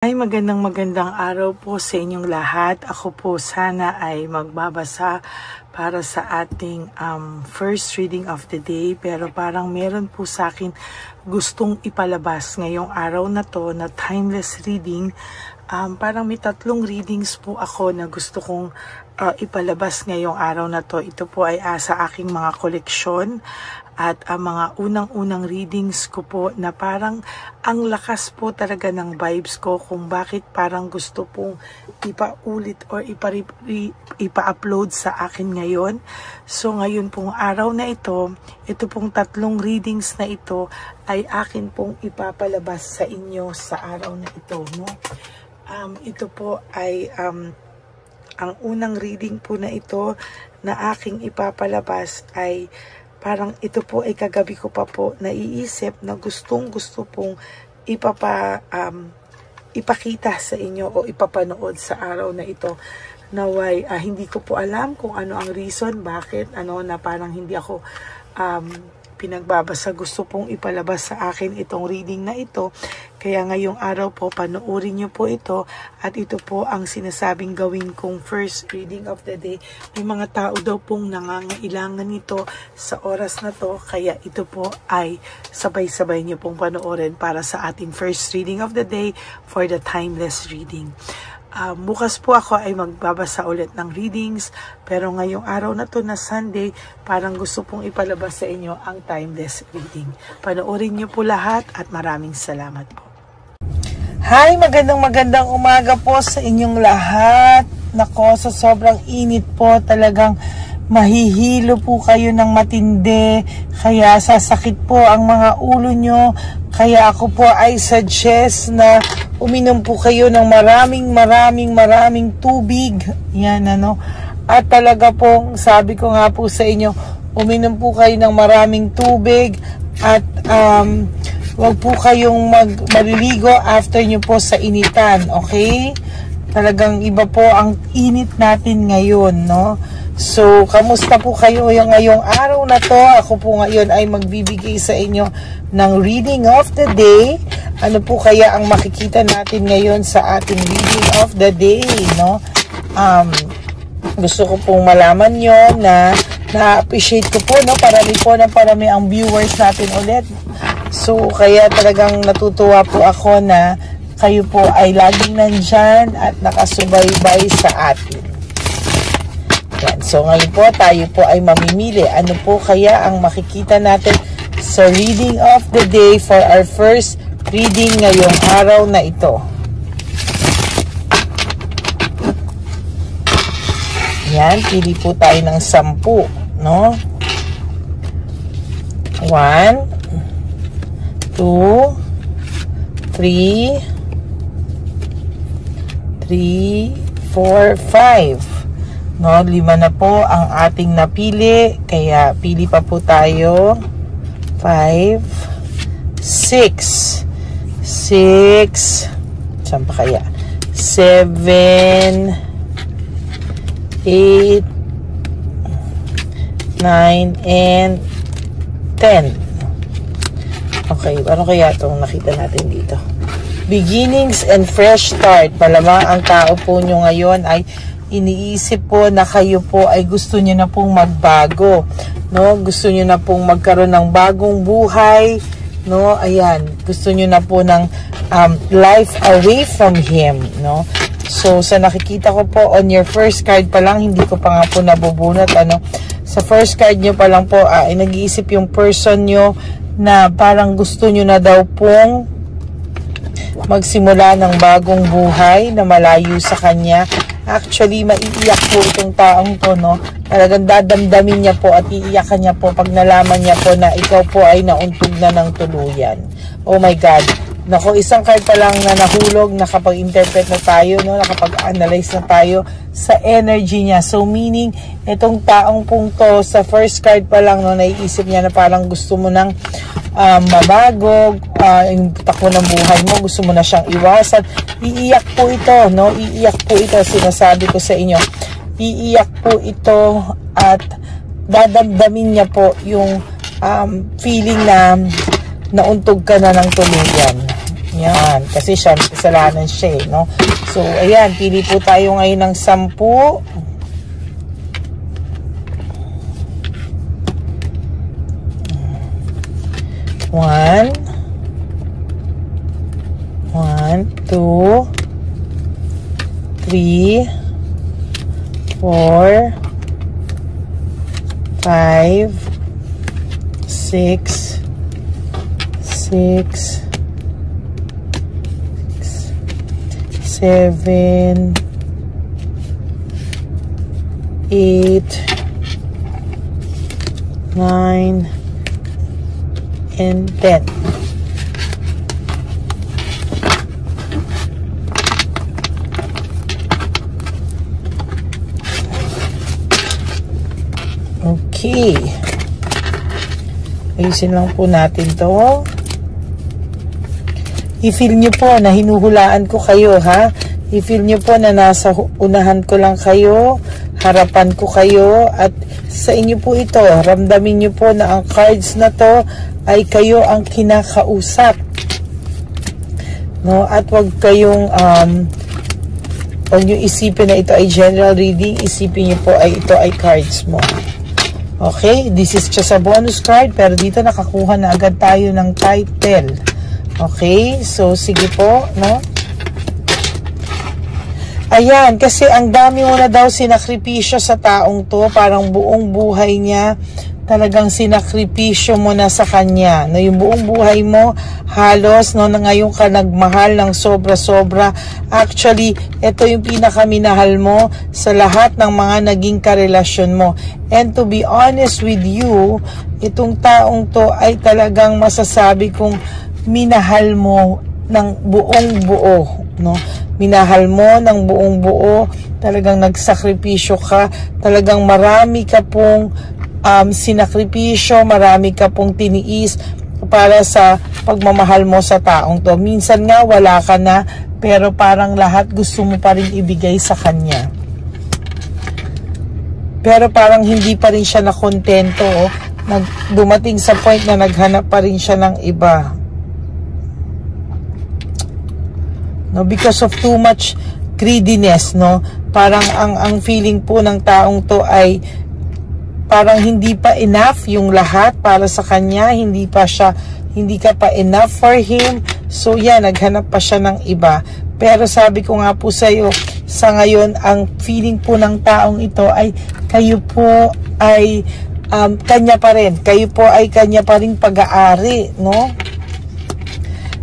Ay, magandang araw po sa inyong lahat. Ako po sana ay magbabasa para sa ating first reading of the day. Pero parang meron po sa akin gustong ipalabas ngayong araw na to na timeless reading. Parang may 3 readings po ako na gusto kong ipalabas ngayong araw na to. Ito po ay sa aking mga koleksyon. At ang mga unang-unang readings ko po na parang ang lakas po talaga ng vibes ko kung bakit parang gusto pong ipaulit or ipa-upload sa akin ngayon. So ngayon pong araw na ito pong 3 readings na ito ay akin pong ipapalabas sa inyo sa araw na ito. No? Ito po ay ang unang reading po na ito na aking ipapalabas ay parang ito po ay kagabi ko pa po naiisip na gusto pong ipakita sa inyo o ipapanood sa araw na ito. Naway, hindi ko po alam kung ano ang reason, bakit, na parang hindi ako pinagbabasa. Gusto pong ipalabas sa akin itong reading na ito. Kaya ngayong araw po, panoorin nyo po ito. At ito po ang sinasabing gawin kong first reading of the day. May mga tao daw pong nangangailangan nito sa oras na to. Kaya ito po ay sabay-sabay nyo pong panoorin para sa ating first reading of the day for the timeless reading. Bukas po ako ay magbabasa ulit ng readings, pero ngayong araw na to na Sunday, parang gusto pong ipalabas sa inyo ang timeless reading. Panoorin niyo po lahat at maraming salamat po. Hi, magandang umaga po sa inyong lahat. Nako, sa sobrang init po talagang mahihilo po kayo ng matindi, kaya sasakit po ang mga ulo nyo. Kaya ako po ay suggest na uminom po kayo ng maraming tubig. Yan At talaga po, sabi ko nga po sa inyo, uminom po kayo ng maraming tubig at wag po kayong maliligo after nyo po sa initan, okay? Talagang iba po ang init natin ngayon, no? So, kamusta po kayo ngayong araw na to? Ako po ngayon ay magbibigay sa inyo ng reading of the day. Ano po kaya ang makikita natin ngayon sa ating reading of the day, no? Gusto ko pong malaman nyo na na-appreciate ko po, no? Parami ang viewers natin ulit. So, kaya talagang natutuwa po ako na kayo po ay laging nandyan at nakasubaybay sa atin. Yan. So, ngayon po, tayo po ay mamimili. Ano po kaya ang makikita natin sa reading of the day for our first reading ngayong araw na ito? Yan, pili po tayo ng 10, no? 1, 2, 3, 4, 5. No, 5 na po ang ating napili, kaya pili pa po tayo. 5, 6, saan pa kaya? 7, 8, 9, and 10. Okay, ano kaya itong nakita natin dito? Beginnings and fresh start. Malamang ang tao po nyo ngayon ay iniisip po na kayo po ay gusto nyo na pong magbago, no? Gusto nyo na pong magkaroon ng bagong buhay, no? Ayan, gusto nyo na po ng life away from Him, no? So, sa nakikita ko po on your first card pa lang, hindi ko pa nga po nabubunot, sa first card nyo pa lang po, nag-iisip yung person nyo na parang gusto nyo na daw pong magsimula ng bagong buhay na malayo sa Kanya. Actually, maiiyak po itong taong to, no? Talagang dadamdamin niya po at iiyakan niya po pag nalaman niya po na ikaw po ay nauntog na ng tuluyan. Oh my God. Nako, isang card pa lang na nahulog, nakapag-interpret na tayo, no? Nakapag-analyze na tayo sa energy niya. So, meaning, itong taong pong to, sa first card pa lang, no, naiisip niya na parang gusto mo nang mabago, yung takbo ng buhay mo, gusto mo na siyang iwasan. Iiyak po ito, no? Iiyak po ito, sinasabi ko sa inyo. Iiyak po ito at dadamdamin niya po yung feeling na nauntog ka na ng tuluyan. Yan, kasi siya, kasalanan siya eh, no? So, ayan, pili po tayo ngayon ng 10. 1, 2, 3, 4, 5, 6, 7, 8, 9, and 10. Okay. Ayusin lang po natin to. I-feel nyo po na hinuhulaan ko kayo, ha? I-feel nyo po na nasa unahan ko lang kayo, harapan ko kayo, at sa inyo po ito. Ramdamin nyo po na ang cards na to ay kayo ang kinakausap. No? At wag kayong wag nyo isipin na ito ay general reading. Isipin nyo po ay ito ay cards mo. Okay, this is just a bonus card, pero dito nakakuha na agad tayo ng title. Okay, so sige po, no? Ayan, kasi ang dami mo na daw sinakripisyo sa taong to, parang buong buhay niya, talagang sinakripisyo mo na sa kanya. No, yung buong buhay mo, halos, no, na ngayon ka nagmahal ng sobra-sobra. Actually, ito yung pinakaminahal mo sa lahat ng mga naging karelasyon mo. And to be honest with you, itong taong to ay talagang masasabi kong minahal mo ng buong buo, no? Minahal mo ng buong buo, talagang nagsakripisyo ka, talagang marami ka pong sinakripisyo, marami ka pong tiniis para sa pagmamahal mo sa taong to. Minsan nga wala ka na, pero parang lahat gusto mo pa rin ibigay sa kanya. Pero parang hindi pa rin siya nakontento, oh. Dumating sa point na naghanap pa rin siya ng iba. No, because of too much greediness, no? Parang ang feeling po ng taong to ay parang hindi pa enough yung lahat para sa kanya, hindi ka pa enough for him. So yan, naghanap pa siya ng iba. Pero sabi ko nga po sa iyo, sa ngayon, ang feeling po ng taong ito ay kayo po ay kanya pa rin. Kayo po ay kanya pa rin pag-aari, no?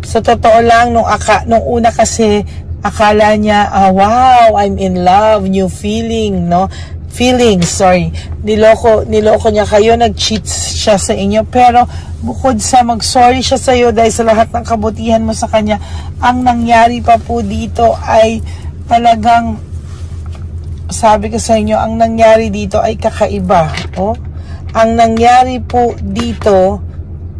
Sa totoo lang, nung una kasi, akala niya, wow, I'm in love, new feeling, no? Niloko niya kayo, nag-cheat siya sa inyo, pero bukod sa mag-sorry siya sa iyo dahil sa lahat ng kabutihan mo sa kanya, ang nangyari pa po dito ay talagang, sabi ko sa inyo, ang nangyari dito ay kakaiba. Oh? Ang nangyari po dito,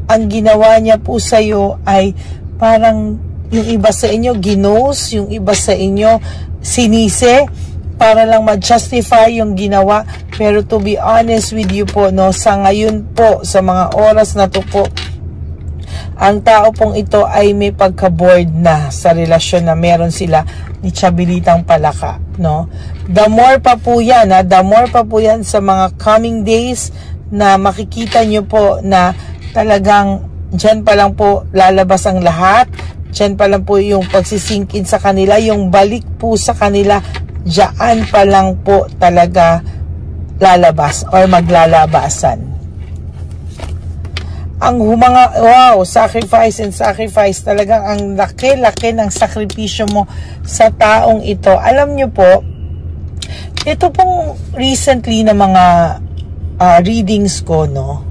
ang ginawa niya po sa iyo ay parang yung iba sa inyo ginos, yung iba sa inyo sinise para lang ma-justify yung ginawa. Pero to be honest with you po, no, sa ngayon po, sa mga oras na to po, ang tao pong ito ay may pagka-bored na sa relasyon na meron sila ni Chabilitang Palaka, no? The more pa po yan, the more pa po yan sa mga coming days na makikita nyo po na talagang dyan pa lang po lalabas ang lahat. Dyan pa lang po yung pagsisingkin sa kanila, yung balik po sa kanila, dyan pa lang po talaga lalabas or maglalabasan. Ang wow, sacrifice, talagang ang laki-laki ng sakripisyo mo sa taong ito. Alam nyo po, ito pong recently na mga readings ko, no,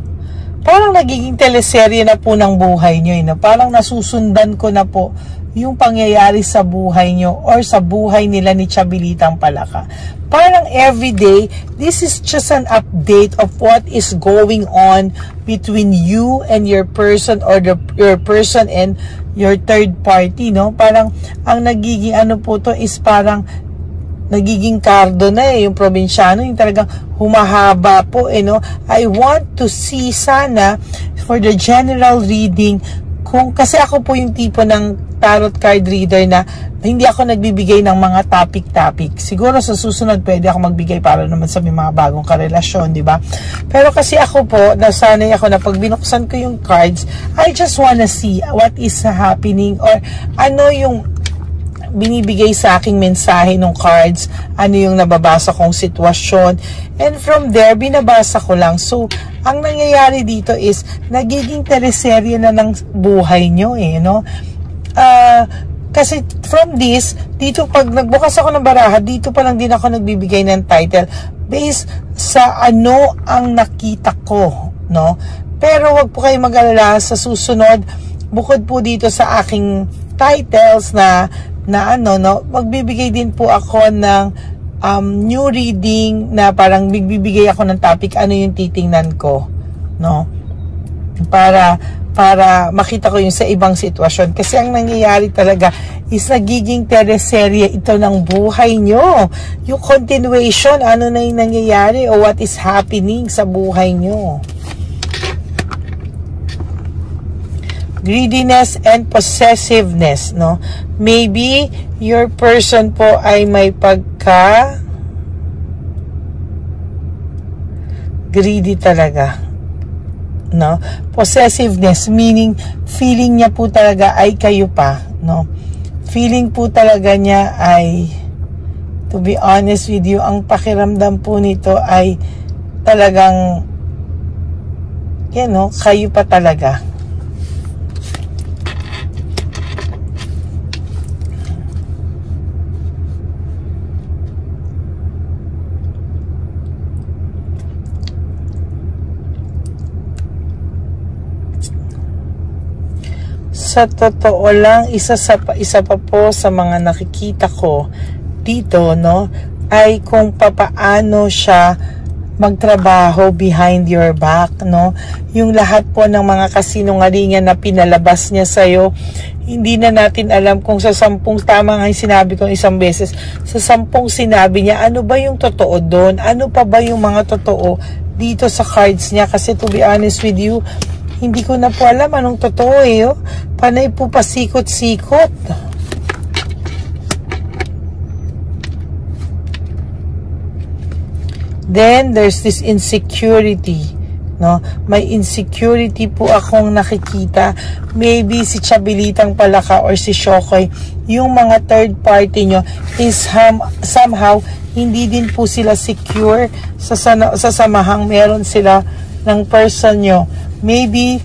parang nagiging teleserye na po ng buhay nyo, no? Parang nasusundan ko na po yung pangyayari sa buhay nyo or sa buhay nila ni Chabilitang Palaka. Parang everyday, this is just an update of what is going on between you and your person or your person and your third party, no? Parang ang nagiging ano po to is parang nagiging kardo na yung probinsyano, yung talagang humahaba po, no? I want to see sana for the general reading kasi ako po yung tipo ng tarot card reader na hindi ako nagbibigay ng mga topic. Siguro sa susunod pwede ako magbigay para naman sa may mga bagong karelasyon, di ba? Pero kasi ako po, nasanay ako na pag binuksan ko yung cards, I just wanna see what is happening or ano yung binibigay sa aking mensahe ng cards, ano yung nababasa kong sitwasyon, and from there, binabasa ko lang. So, ang nangyayari dito is, nagiging teleserye na ng buhay nyo no? Kasi from this, dito pag nagbukas ako ng baraha, dito pa lang din ako nagbibigay ng title based sa ano ang nakita ko, no? Pero wag po kayo mag-alala sa susunod, bukod po dito sa aking titles na magbibigay din po ako ng new reading na parang bigbibigay ako ng topic, ano yung titingnan ko, no? Para makita ko yung sa ibang sitwasyon. Kasi ang nangyayari talaga is nagiging teleserye ito ng buhay nyo. Yung continuation, ano na yung nangyayari o what is happening sa buhay nyo. Greediness and possessiveness, no? Maybe your person po ay may greedy talaga, no? Possessiveness meaning feeling niya po talaga ay kayo pa, no? Feeling po talaga niya ay, to be honest with you, ang pakiramdam po nito ay talagang kayo pa talaga. Sa totoo lang, isa pa po sa mga nakikita ko dito, no, ay kung papaano siya magtrabaho behind your back, no. Yung lahat po ng mga kasinungalingan na pinalabas niya sa'yo, hindi na natin alam kung sa 10, tama nga yung sinabi ko isang beses, sa 10 sinabi niya, ano ba yung totoo doon? Ano pa ba yung mga totoo dito sa cards niya? Kasi to be honest with you, hindi ko na po alam anong totoo Panay po pasikot-sikot. Then, there's this insecurity, no? May insecurity po akong nakikita. Maybe si Chabilitang Palaka or si Shokoy, yung mga third party nyo is somehow, hindi din po sila secure sa samahang meron sila ng person nyo. Maybe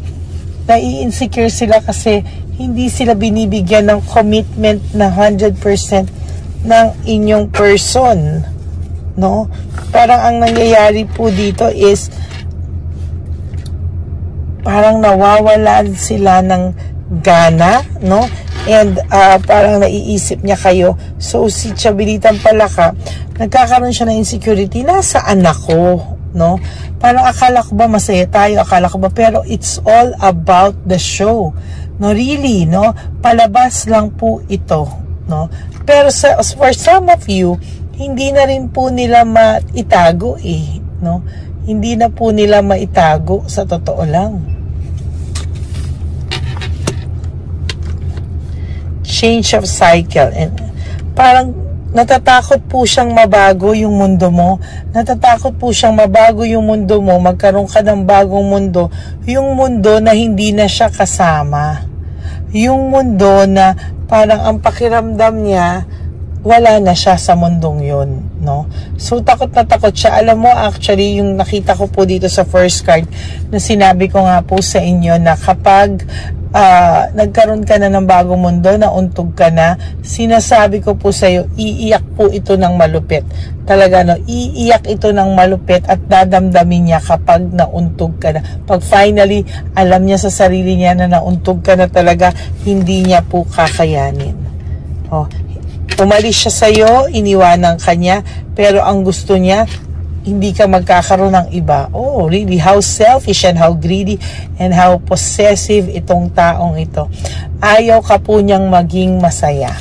nai-insecure sila kasi hindi sila binibigyan ng commitment na 100% ng inyong person, no? Parang ang nangyayari po dito is parang nawawalan sila ng gana, no? And parang naiisip niya kayo. So si Chabilitang Palaka, nagkakaroon siya ng insecurity, nasaan ako, no? Parang akala ko ba masaya tayo, akala ko ba, pero it's all about the show, no? Really, no? Palabas lang po ito, no? Pero for some of you, hindi na rin po nila maitago no? Hindi na po nila maitago, sa totoo lang. Change of cycle, and parang natatakot po siyang mabago yung mundo mo. Natatakot po siyang mabago yung mundo mo, magkaroon ka ng bagong mundo. Yung mundo na hindi na siya kasama. Yung mundo na parang ang pakiramdam niya, wala na siya sa mundong yun, no? So, takot na takot siya. Alam mo, actually, yung nakita ko po dito sa first card, na sinabi ko nga po sa inyo na kapag nagkaroon ka na ng bagong mundo, nauntog ka na, sinasabi ko po sa'yo, iiyak po ito ng malupit. Talaga, no? Iiyak ito ng malupit at dadamdamin niya kapag nauntog ka na. Pag finally, alam niya sa sarili niya na nauntog ka na talaga, hindi niya po kakayanin. Umalis siya sa'yo, iniwanan ka niya, pero ang gusto niya, hindi ka magkakaroon ng iba. Oh, really? How selfish and how greedy and how possessive itong taong ito. Ayaw ka po niyang maging masaya.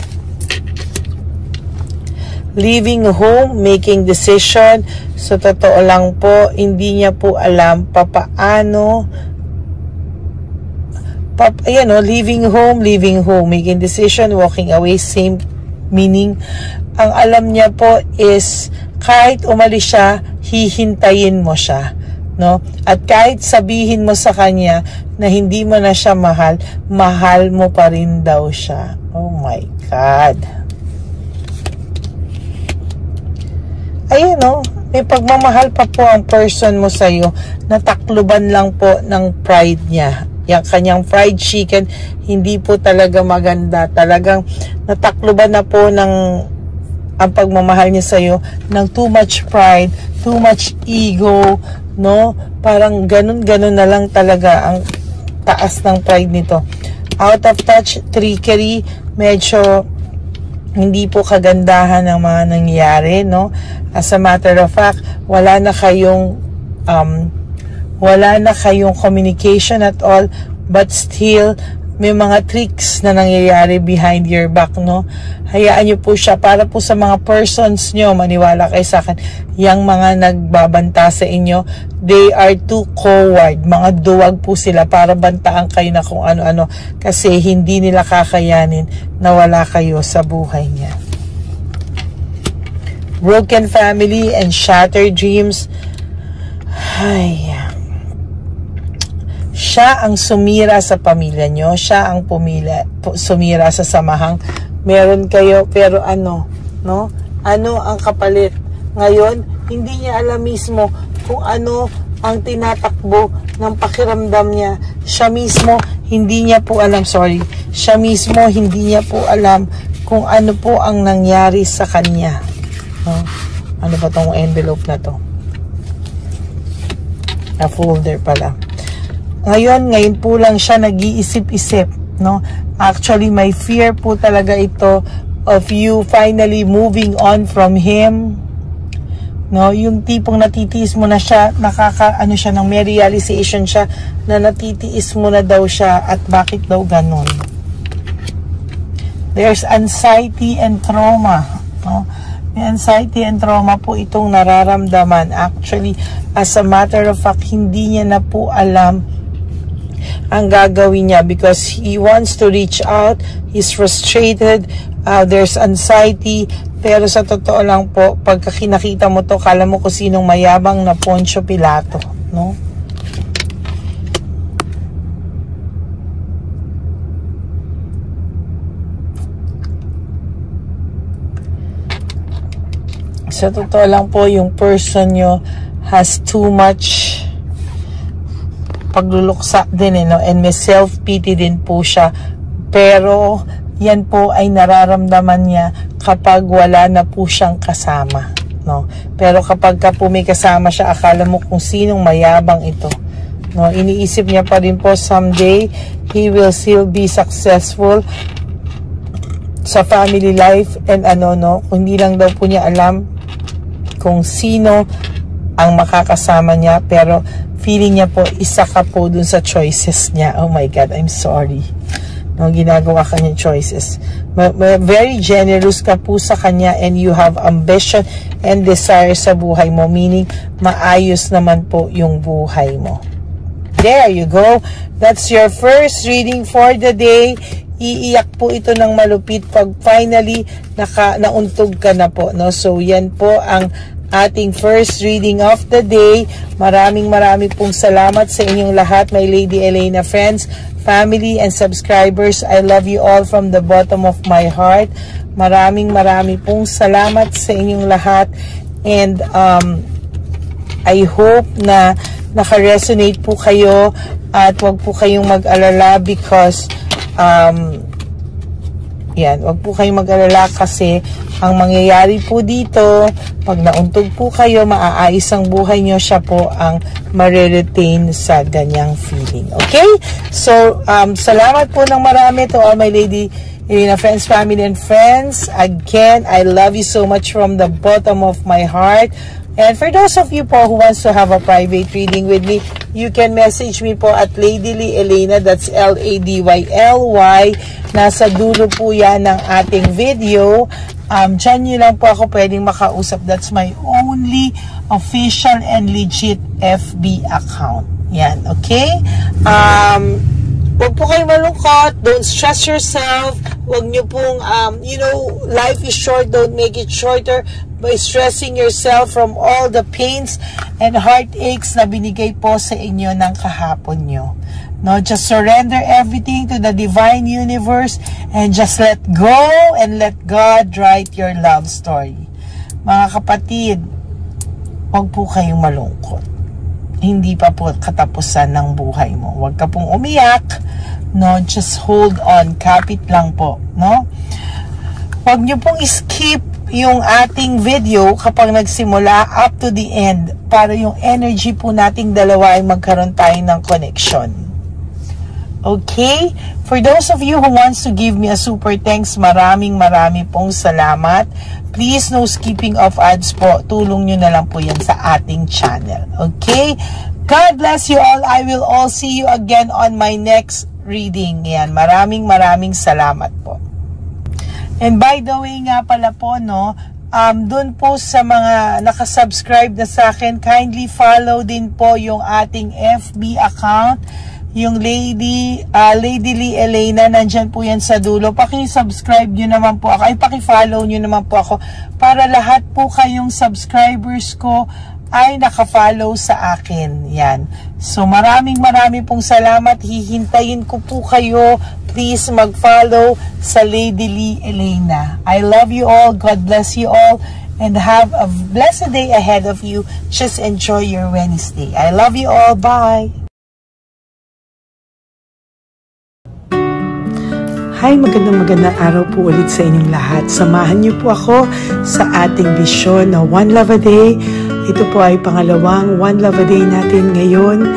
Leaving home, making decision. So, totoo lang po, hindi niya po alam papaano ayan o, leaving home, making decision, walking away, same meaning. Ang alam niya po is, kahit umalis siya, hihintayin mo siya, no? At kahit sabihin mo sa kanya na hindi mo na siya mahal, mahal mo pa rin daw siya. Oh my God. Ayun no, may pagmamahal pa po ang person mo sa'yo, natakluban lang po ng pride niya. Yung kanyang fried chicken, hindi po talaga maganda. Talagang natakluban na po ng ang pagmamahal niya sa'yo ng too much pride, too much ego, no? Parang ganun-ganun na lang talaga ang taas ng pride nito. Out of touch, trickery, medyo hindi po kagandahan ng mga nangyayari, no? As a matter of fact, wala na kayong communication at all, but still may mga tricks na nangyayari behind your back, no? Hayaan nyo po siya. Para po sa mga persons nyo, maniwala kayo sa akin, yung mga nagbabanta sa inyo, they are too coward. Mga duwag po sila para bantaan kayo na kung ano-ano, kasi hindi nila kakayanin na wala kayo sa buhay niya. Broken family and shattered dreams. Ay, siya ang sumira sa pamilya nyo, siya ang sumira sa samahang meron kayo, pero ano, no? Ano ang kapalit? Ngayon, hindi niya alam mismo kung ano ang tinatakbo ng pakiramdam niya. Siya mismo, hindi niya po alam, siya mismo, hindi niya po alam kung ano po ang nangyari sa kanya. No? Ano ba tong envelope na to? A folder pala. Ngayon po lang siya nag-iisip-isip, no? Actually, may fear po talaga ito of you finally moving on from him. No, yung tipong natitiis mo na siya, may realization siya na natitiis mo na daw siya at bakit daw ganon. There's anxiety and trauma, no? May anxiety and trauma po itong nararamdaman. Actually, as a matter of fact, hindi niya na po alam ang gagawin niya because he wants to reach out, he's frustrated, there's anxiety, pero sa totoo lang po, pagka kinakita mo to, kala mo kung sinong mayabang na Poncio Pilato, no? Sa totoo lang po, yung person nyo has too much pagluluksa din, no? And may self-pity din po siya. Pero, yan po ay nararamdaman niya kapag wala na po siyang kasama, no? Pero kapag ka po may kasama siya, akala mo kung sinong mayabang ito, no? Iniisip niya pa rin po, someday, he will still be successful sa family life and no? Hindi lang daw po niya alam kung sino ang makakasama niya, pero feeling niya po, isa ka po dun sa choices niya. Oh my God, I'm sorry. No, ginagawa ka niyang choices. Very generous ka po sa kanya and you have ambition and desire sa buhay mo, meaning maayos naman po yung buhay mo. There you go. That's your first reading for the day. Iiyak po ito ng malupit pag finally nauntog ka na po, no? So yan po ang ating first reading of the day. Maraming pong salamat sa inyong lahat, my Lady Elena friends, family and subscribers. I love you all from the bottom of my heart. Maraming pong salamat sa inyong lahat, and I hope na naka-resonate po kayo at wag po kayong mag-alala because wag po kayong mag-alala kasi ang mangyayari po dito, pag nauntog po kayo, maaayos ang buhay nyo, siya po ang mariretain sa ganyang feeling. Okay? So, salamat po ng marami to all my Lady Elena friends, family, and friends. Again, I love you so much from the bottom of my heart. And for those of you po who wants to have a private reading with me, you can message me po at Ladyly Elena, that's Ladyly. Nasa dulo po yan ng ating video. Diyan nyo lang po ako pwedeng makausap. That's my only official and legit FB account. Yan, okay? Huwag po kayong malungkot. Don't stress yourself. Huwag nyo pong, life is short. Don't make it shorter by stressing yourself from all the pains and heartaches na binigay po sa inyo ng kahapon nyo. No, just surrender everything to the divine universe and just let go and let God write your love story. Mga kapatid, huwag po kayong malungkot. Hindi pa po katapusan ng buhay mo. Huwag ka pong umiyak. No, just hold on. Kapit lang po. No? Huwag nyo pong skip yung ating video kapag nagsimula up to the end para yung energy po nating dalawa ay magkaroon tayo ng connection. Okay? For those of you who wants to give me a super thanks, maraming pong salamat. Please, no skipping of ads po. Tulong nyo na lang po yan sa ating channel. Okay? God bless you all. I will all see you again on my next reading. Yan. Maraming salamat po. And by the way nga pala po, no, dun po sa mga nakasubscribe na sa akin, kindly follow din po yung ating FB account. Yung Lady Lee Elena, nandyan po yan sa dulo. Paki-subscribe nyo naman po ako. Ay, paki-follow nyo naman po ako. Para lahat po kayong subscribers ko ay naka-follow sa akin. Yan. So, maraming pong salamat. Hihintayin ko po kayo. Please mag-follow sa Lady Lee Elena. I love you all. God bless you all. And have a blessed day ahead of you. Just enjoy your Wednesday. I love you all. Bye. Hi, magandang araw po ulit sa inyong lahat. Samahan niyo po ako sa ating vision na One Love a Day. Ito po ay pangalawang One Love a Day natin ngayon.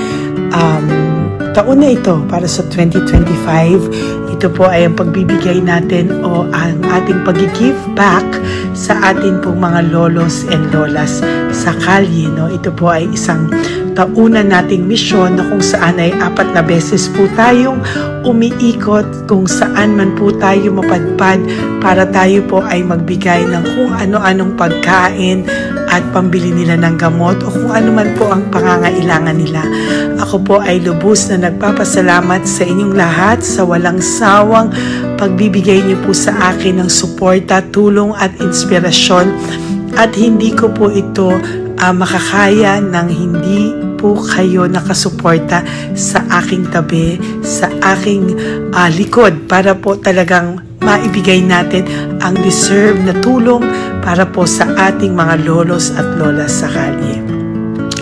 Taon na ito para sa 2025. Ito po ay ang pagbibigay natin o ang ating pag-give back sa atin pong mga lolos and lolas sa kalye. No? Ito po ay isang taunan nating misyon na kung saan ay 4 na beses po tayong umiikot kung saan man po tayo mapadpad para tayo po ay magbigay ng kung ano-anong pagkain at pambili nila ng gamot o kung ano man po ang pangangailangan nila. Ako po ay lubos na nagpapasalamat sa inyong lahat sa walang sawang pagbibigay niyo po sa akin ng suporta, tulong at inspirasyon at hindi ko po ito makakaya ng hindi po kayo nakasuporta sa aking tabi, sa aking likod para po talagang maibigay natin ang deserve na tulong para po sa ating mga lolos at lolas sa kalye.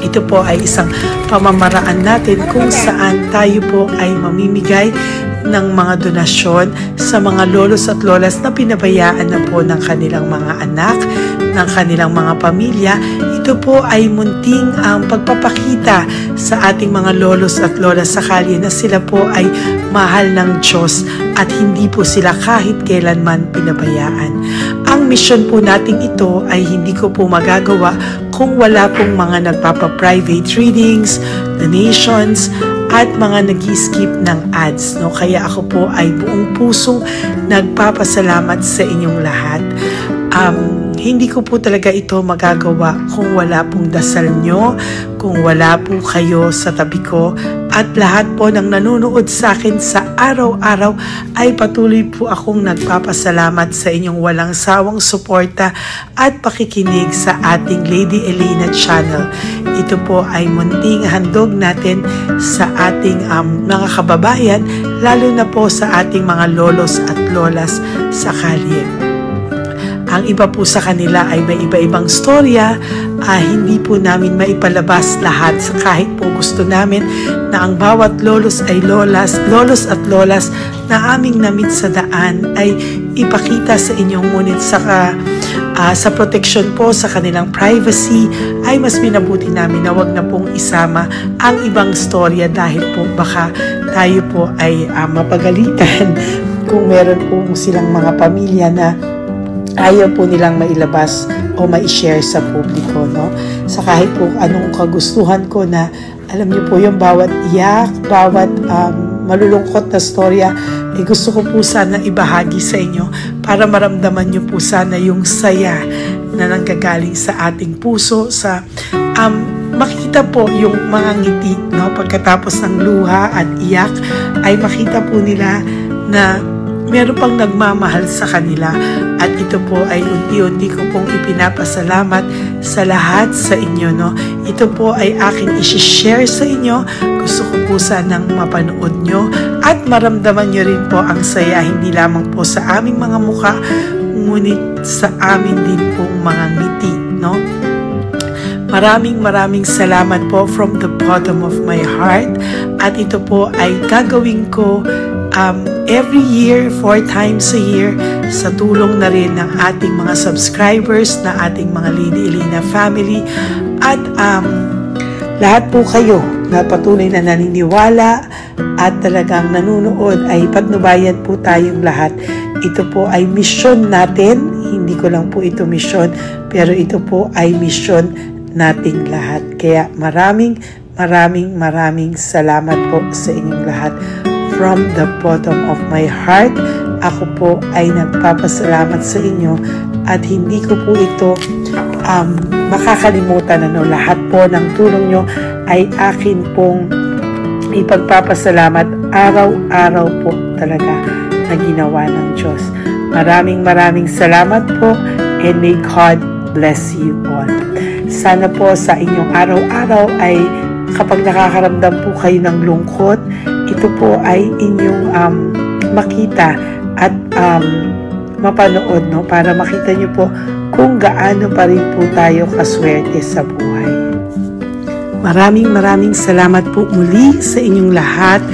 Ito po ay isang pamamaraan natin kung saan tayo po ay mamimigay ng mga donasyon sa mga lolos at lolas na pinabayaan na po ng kanilang mga anak, ng kanilang mga pamilya. Ito po ay munting ang pagpapakita sa ating mga lolos at lolas sa kalye na sila po ay mahal ng Diyos at hindi po sila kahit kailanman pinabayaan. Ang mission po nating ito ay hindi ko po magagawa kung wala pong mga nagpapa-private readings, donations, at mga nag-skip ng ads. No? Kaya ako po ay buong pusong nagpapasalamat sa inyong lahat. Hindi ko po talaga ito magagawa kung wala pong dasal nyo, kung wala po kayo sa tabi ko, at lahat po ng nanonood sa akin sa araw-araw ay patuloy po akong nagpapasalamat sa inyong walang sawang suporta at pakikinig sa ating Lady Elena channel. Ito po ay munting handog natin sa ating mga kababayan, lalo na po sa ating mga lolos at lolas sa kalye. Ang iba po sa kanila ay may iba-ibang storya, hindi po namin maipalabas lahat kahit po gusto namin na ang bawat lolos ay lolos at lolas na aming namit sa daan ay ipakita sa inyo, ngunit sa protection po sa kanilang privacy ay mas minabuti namin na wag na pong isama ang ibang storya dahil po baka tayo po ay mapagalitan kung meron po silang mga pamilya na ayaw po nilang mailabas o ma-share sa publiko, no? Sa kahit po anong kagustuhan ko na, alam niyo po yung bawat iyak, bawat malulungkot na storya, gusto ko po sana ibahagi sa inyo para maramdaman niyo po sana yung saya na nanggagaling sa ating puso, sa makita po yung mga ngiti, no? Pagkatapos ng luha at iyak, ay makita po nila na meron pang nagmamahal sa kanila. At ito po ay unti-unti ko pong ipinapasalamat sa lahat sa inyo, no? Ito po ay aking isi-share sa inyo. Gusto ko po sanang mapanood nyo at maramdaman nyo rin po ang saya, hindi lamang po sa aming mga mukha, ngunit sa amin din pong mga ngiti, no? Maraming salamat po from the bottom of my heart. At ito po ay gagawin ko every year, 4 times a year, sa tulong na rin ng ating mga subscribers, na ating mga Lady Elena family. At lahat po kayo na patuloy na naniniwala at talagang nanunood, ay patnubayan po tayong lahat. Ito po ay mission natin. Hindi ko lang po ito mission, pero ito po ay mission nating lahat. Kaya maraming salamat po sa inyong lahat. From the bottom of my heart, ako po ay nagpapasalamat sa inyo at hindi ko po ito makakalimutan. Lahat po ng tulong nyo ay akin pong ipagpapasalamat araw-araw po talaga na ginawa ng Diyos. Maraming salamat po, and may God bless you all. Sana po sa inyong araw-araw ay kapag nakakaramdam po kayo ng lungkot, ito po ay inyong makita at mapanood, no? Para makita nyo po kung gaano pa rin po tayo kaswerte sa buhay. Maraming salamat po muli sa inyong lahat.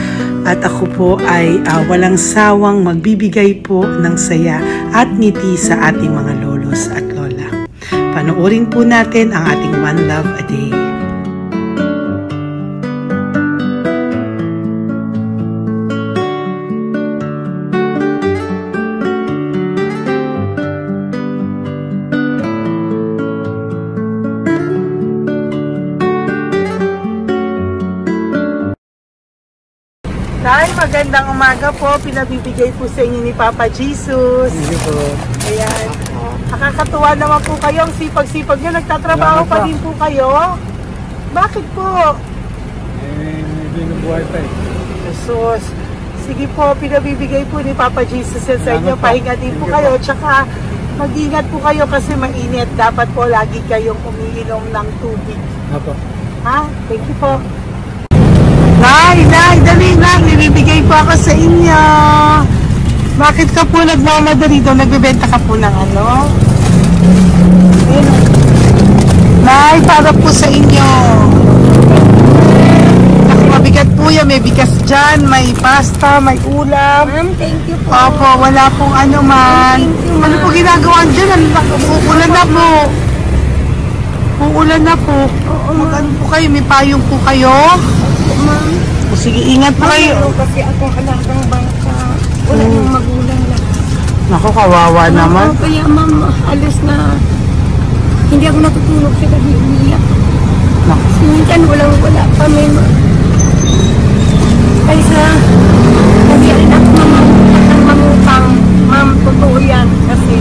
At ako po ay walang sawang magbibigay po ng saya at ngiti sa ating mga lolos at lola. Panoorin po natin ang ating One Love a Day. Tay, magandang umaga po. Pinabibigay po sa inyo ni Papa Jesus. Hindi po. Ayan. Nakakatuwa naman po kayo. Ang sipag-sipag nyo. Nagtatrabaho pa din po kayo. Bakit po? Hindi na buhay pa eh. Jesus. Sige po, pinabibigay po ni Papa Jesus sa inyo. Pahinga din po kayo. Tsaka mag-ingat po kayo kasi mainit. Dapat po lagi kayong umiinom ng tubig. Apo. Ha? Thank you po. Nay, dali na. Nilibigay po ako sa inyo. Bakit ka po nagmamadali doon? Nagbebenta ka po ng ano? Ayun. Nay, para po sa inyo. Mabigat po yan. May bigas dyan, may pasta, may ulam. Ma'am, thank you po. Opo, wala pong ano man. Ano po ginagawa dyan? Uulan na po. Uulan na po. Mag-ano po kayo? May payong po kayo? Ma'am. O sige, ingat po kayo. Kasi akong alagang bangka. Wala nang magulang na. Naku, kawawa naman. Kaya ma'am, alas na hindi ako natutulog sa gabi umiyak. Minsan wala kami. Kaysa hindi rin ako mamutang. Ma'am, totoo yan. Kasi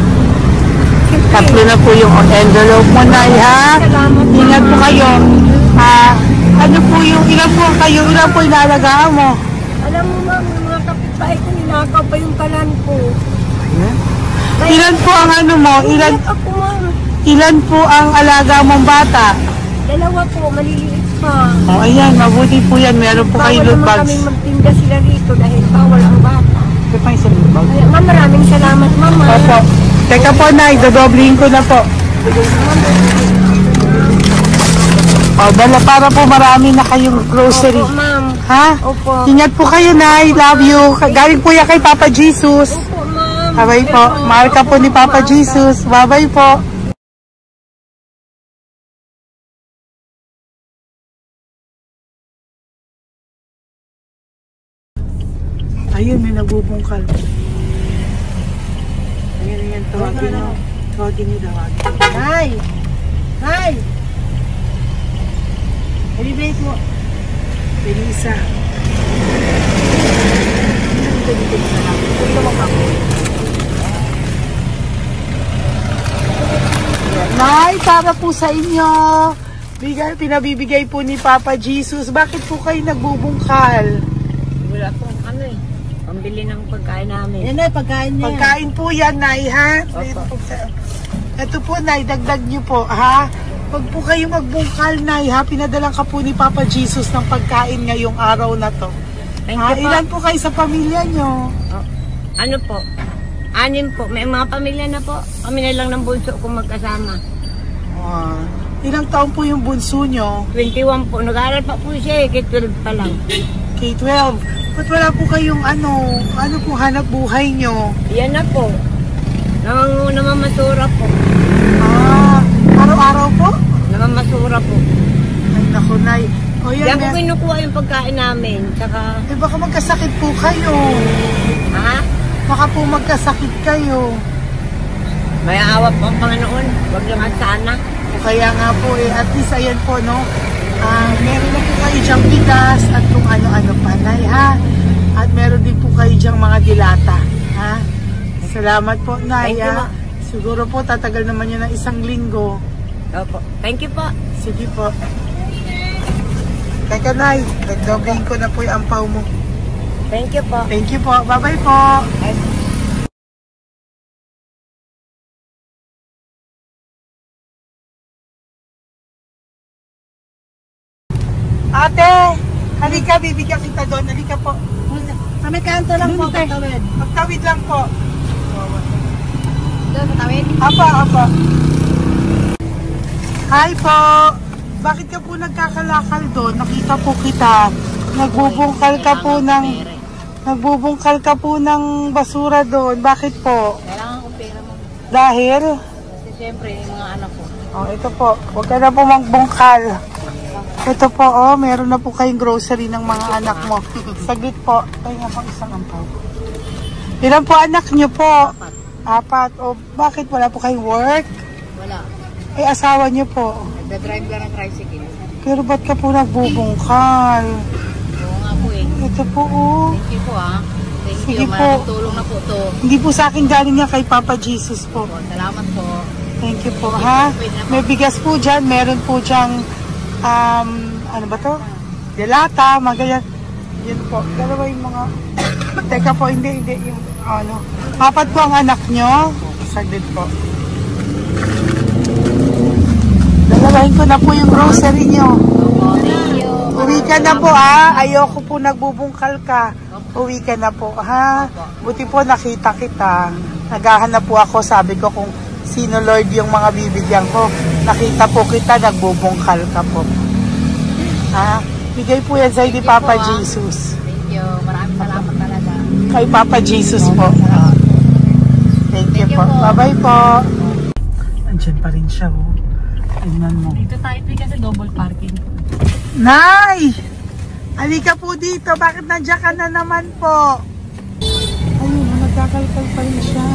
Tatlo na po yung envelope mo, Nay, ha? salamat. Ingat po kayo. Ano po yung, ilan po kayo, ilan po inalagaan mo? Alam mo ma'am, yung mga kapitbahay ko, ninakaw pa yung kalan ko. Ilan po ang ano mo? Ilan ako ma'am? Ilan po ang alaga mong bata? Dalawa po, maliliit pa. O, ayan, mabuti po yan. Meron po kayo loot Bawal naman bags. kaming magtinda sila rito dahil bawal ang bata. Ito pa isang loot bag. Kaya, ma'am, maraming salamat, mama. Opo. Teka po, Nay, dodoblihin ko na po. O, dala para po marami na kayong grocery. Opo, ma'am. Ha? Opo. Ingat po kayo, Nay. Love you. Galing po yan kay Papa Jesus. Opo, ma'am. Bye-bye po. Mahal ka po ni Papa Jesus. Bye-bye po. Ayun, may nagbubungkal. Ayan, tawagin nyo. Tawagin nyo, tawagin. Nay! Nay! Ibibigay mo. Elisa. Nay, para po sa inyo. Pinabibigay po ni Papa Jesus. Bakit po kayo nagbubungkal? Wala po, pambili ng pagkain namin. Yan ay, pagkain niya. Pagkain po yan, Nay, ha? Opo. Ito po, Nay, dagdag nyo po, ha? Pag po kayo magbungkal, Nay, ha? Pinadalang ka po ni Papa Jesus ng pagkain ngayong araw na to. Thank you po. Ilan po kayo sa pamilya nyo? Ano po? 6 po. May mga pamilya na po. Kami na lang ng bunso kung magkasama. Ilang taon po yung bunso nyo? 21 po. Nag-aaral pa po siya eh. K-12 pa lang. K-12. Ba't wala po kayong ano po hanap buhay nyo? Yan na po. Namamasura po. Araw-araw po? Namamasura po. Ay, naku, Nay. O yan, Diyan po kinukuha yung pagkain namin. Saka, baka magkasakit po kayo. ha? Baka po magkasakit kayo. May awa po ang Panginoon. Huwag naman sana. O kaya nga po at least ayan po, no? Meron na po kayo diyang bigas at kung ano-ano pa, Nay, ha? At meron din po kayo diyang mga dilata, ha? Salamat po, Nay, Thank you, ha? Ma. Siguro po tatagal naman yun ng 1 linggo. Opo. Thank you po. Sige po. Teka, Nay, nagdogin ko na po yung ampaw mo. Thank you po. Thank you po. Bye-bye po. Ate, halika, bibigyan kita doon. Halika po. Sa may kanto lang po, Doon, te. patawid. Magtawid lang po. Doon, patawid. Apa. Hi po. Bakit ka po nagkakalakal doon? Nakita po kita. Nagbubungkal ka po ng basura doon. Bakit po? Kailangan ko pera mo. Dahil? Kasi siyempre, yung mga anak ko. Ito po. Huwag ka na po magbungkal. Ito po, meron na po kayong grocery ng mga anak mo. Saglit po. Ay nga po, isang ampaw. Ilan po anak nyo po? 4. O bakit wala po kayong work? Wala. Asawa nyo po. Nagda-drive lang ng tricycle. Pero ba't ka po nagbubungkal? Oo nga po eh. Ito po, Thank you po ah. Thank Sige you. po. Malaking tulong na po to. Hindi po sa akin galing yan kay Papa Jesus po. Salamat po. Thank you po, ha? May bigas po dyan. Meron po dyang, ano ba to? Delata, mga ganyan. Yun po. Dalawa yung mga... Teka po, hindi. Yung, 4 po ang anak nyo. Saglit po. Dalawahin ko na po yung grocery nyo. Thank you. Uwi ka na po, ha? Ayoko po nagbubungkal ka. Uwi ka na po, ha? Buti po nakita kita. Naghahanap po ako, sabi ko kung sino Lord yung mga bibigyan ko. Nakita po kita, nagbubungkal ka po. Ha? Bigay po yan sa'yo ni Papa Jesus. Thank you. Maraming salamat talaga. Kay Papa Jesus po. Thank you po. Bye-bye po. Andiyan pa rin siya, oh. Tingnan mo. Dito tayo kasi double parking. Nay! Halika po dito. Bakit nandiyan ka na naman po? Ayun, nagkakalkal pa rin siya.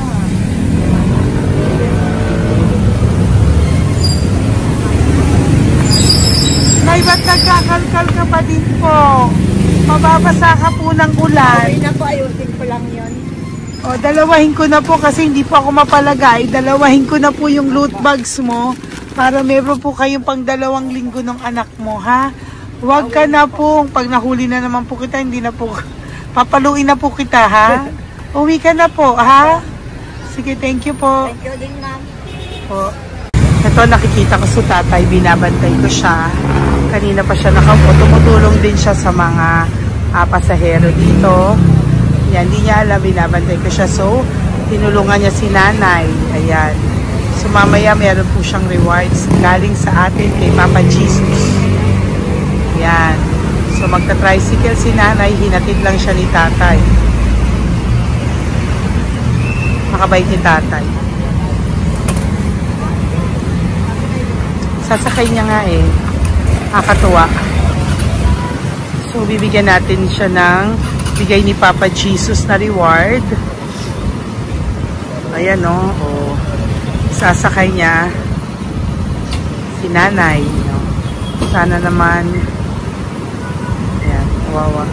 Nay, ba't nagkakalkal ka pa din po? Mababasa ka po ng ulan. Ay na po, ayusin ko lang yun. O, dalawahin ko na po kasi hindi po ako mapalagay. Dalawahin ko na po yung loot bags mo para meron po kayong pang 2 linggo ng anak mo, ha? Huwag ka na po. Pag nahuli na naman po kita, hindi na po, papaluin na po kita, ha? Uwi ka na po, ha? Sige, thank you po. Thank you din, ma'am. Po. Ito, nakikita ko sa tatay, binabantay ko siya. Kanina pa siya nakaupo. Tumutulong din siya sa mga pasahero dito. Yan, hindi niya alam, binabantay ko siya. So, tinulungan niya si nanay. Ayan. So, mamaya meron po siyang rewards galing sa atin kay Papa Jesus. Yan. So, magta-tricycle si nanay. Hinatid lang siya ni tatay. Makabait ni tatay. Sasakay niya nga eh. Nakakatuwa. So, bibigyan natin siya ng bigay ni Papa Jesus na reward. Ayan, no? O, sasakay niya si nanay. No? Sana naman ayan, wawa.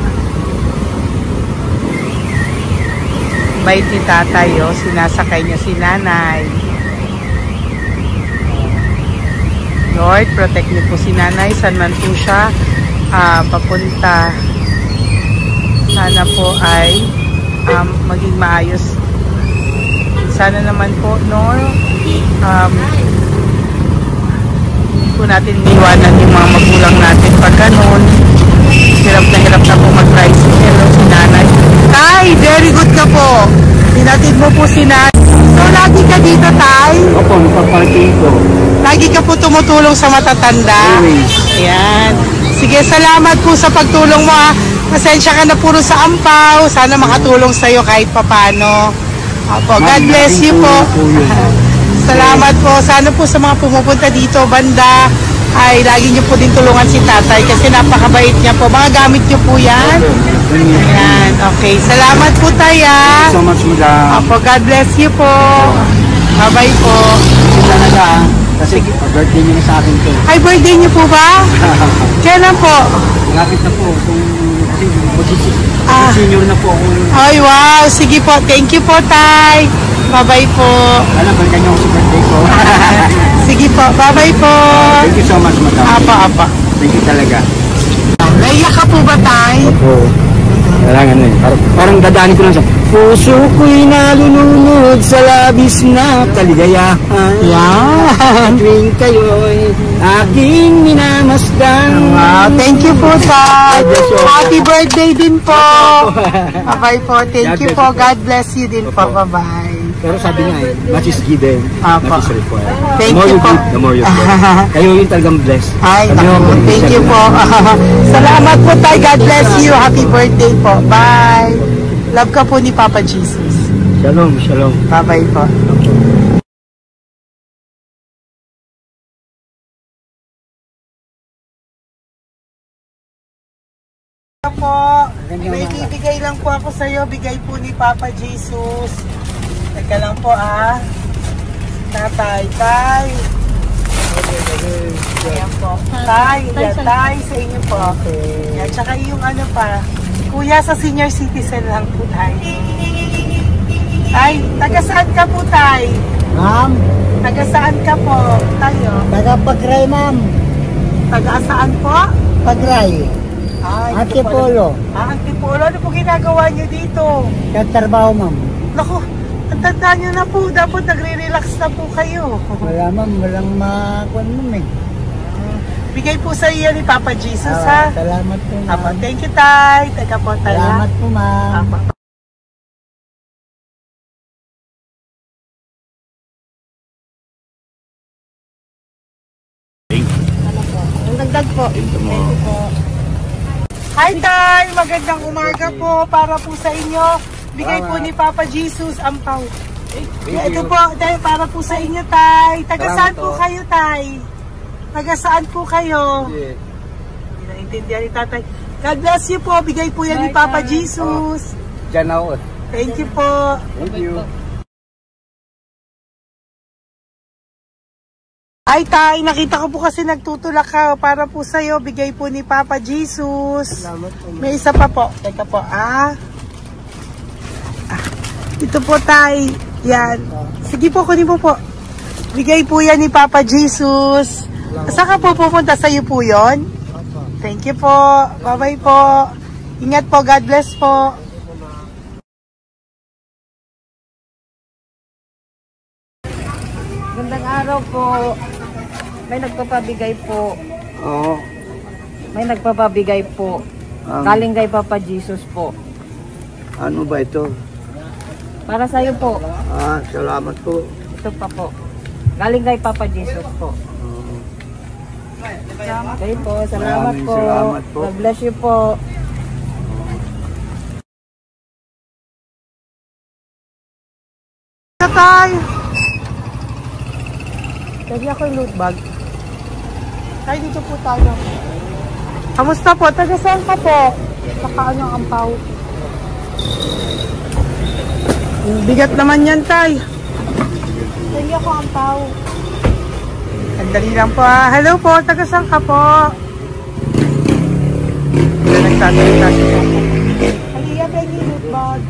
Bait ni tatay, oh. Sinasakay niya si nanay. Lord, protect niyo po si nanay, saan man po siya papunta. Sana po ay maging maayos. Sana naman po, no, hindi po natin iwanan yung mga magulang natin pag ganun. Hirap na po mag-tricycle si nanay. Tay, very good ka po. Pinatid mo po si nanay. So, lagi ka dito, Tay? Opo, magpaparking ko. Lagi ka po tumutulong sa matatanda. Ayan. Sige, salamat po sa pagtulong mo, ha. Pasensya ka na puro sa ampaw. Sana makatulong sa'yo kahit papano. Opo, God bless you po. Salamat po. Sana po sa mga pumupunta dito, banda, ay lagi niyo po din tulungan si tatay kasi napakabait niya po. Mga gamit niyo po yan. Ayan, okay. Salamat po, Tay, ha. So much, madam. Opo, God bless you po. Bye-bye po. Talaga, kasi birthday niyo na sa akin to. Ay, birthday niyo po ba? Kailan po? Malapit na po. Senior na po ako. Ay, wow. Sige po. Thank you po, Tay. Bye-bye po. Alam, balikan niyo ako sa birthday ko. Sige po. Bye-bye po. Thank you so much, madam. Apa. Thank you talaga. Naiyak ka po ba, Tay? Opo. Kailangan eh. Parang dadaanin ko lang sa puso ko'y nalulunod sa labis na kaligayahan. Yan. Tuwing kayo'y aking minamasdan. Wow. Thank you po, Tay. Happy birthday din po. Bye-bye po. Thank you po. God bless you din po. Bye-bye. Pero sabi nga eh, much is given, much is required. Thank The more you you po. give, the more you get. Kayo yung talagang blessed. Ay, Sabi naku, mo, thank you po. Salamat po, Tay. God bless you. Happy birthday po. Bye. Love ka po ni Papa Jesus. Shalom, shalom. Bye-bye po. Po, may bibigay lang po ako sa iyo. Bigay po ni Papa Jesus. Teka lang po, Tatay, Tay. Ayan po. Tay, yan, Tay, sa inyo po. Yan, tsaka yung ano pa. Kuya, sa senior citizen lang po, Tay. Tay, taga saan ka po, Tay? Ma'am, Taga saan ka po, tayo? taga-Pagray, ma'am. Taga saan po? Pagray. Ay, Antipolo. Antipolo. Ano po ginagawa niyo dito? Nagtrabaho, ma'am. Naku, ang tanda niyo na po. Dapat nagre-relax na po kayo. Wala, ma'am. Walang makuan, ma'am, eh. Bigay po sa iyo ni Papa Jesus, ha? Salamat po, ma'am. Apo, thank you, Tay. Taga po, Tay. Salamat po, ma'am. Apo. Dagdag po. Hi, Tay! Magandang umaga po para po sa inyo. Bigay po ni Papa Jesus ang pau. Ito po, Tay, para po sa inyo, Tay. Taga saan po kayo, Tay? Taga saan po kayo? Hindi naintindihan ni Tatay. God bless you po. Bigay po yan ni Papa Jesus. Diyan ako. Thank you po. Thank you. Ay, Tay, nakita ko po kasi nagtutulak ka para po sa'yo. Bigay po ni Papa Jesus. May isa pa po. Teka po, Ito po, Tay. Yan. Sige po, kunin mo po. Bigay po yan ni Papa Jesus. Saan ka po pupunta? Sa'yo po yun? Thank you po. Bye-bye po. Ingat po. God bless po. Gandang araw po. May nagpapabigay po. Oo. May nagpapabigay po. Galing kay Papa Jesus po. Ano ba ito? Para sa'yo po. Salamat po. Ito pa po. Galing kay Papa Jesus po. Okay po. Salamat Maraming po. salamat po. God bless you po. Tay! Lagi ako yung loot bag. Tay, dito po tayo. Kamusta po? Taga saan ka po? Saka ano ang ampaw? Bigat naman yan, Tay. Lagi ako ampaw. Sandali lang po, Hello po, taga saan ka po? Nagsasalita si Papa. Halika, Peggy, loot bag.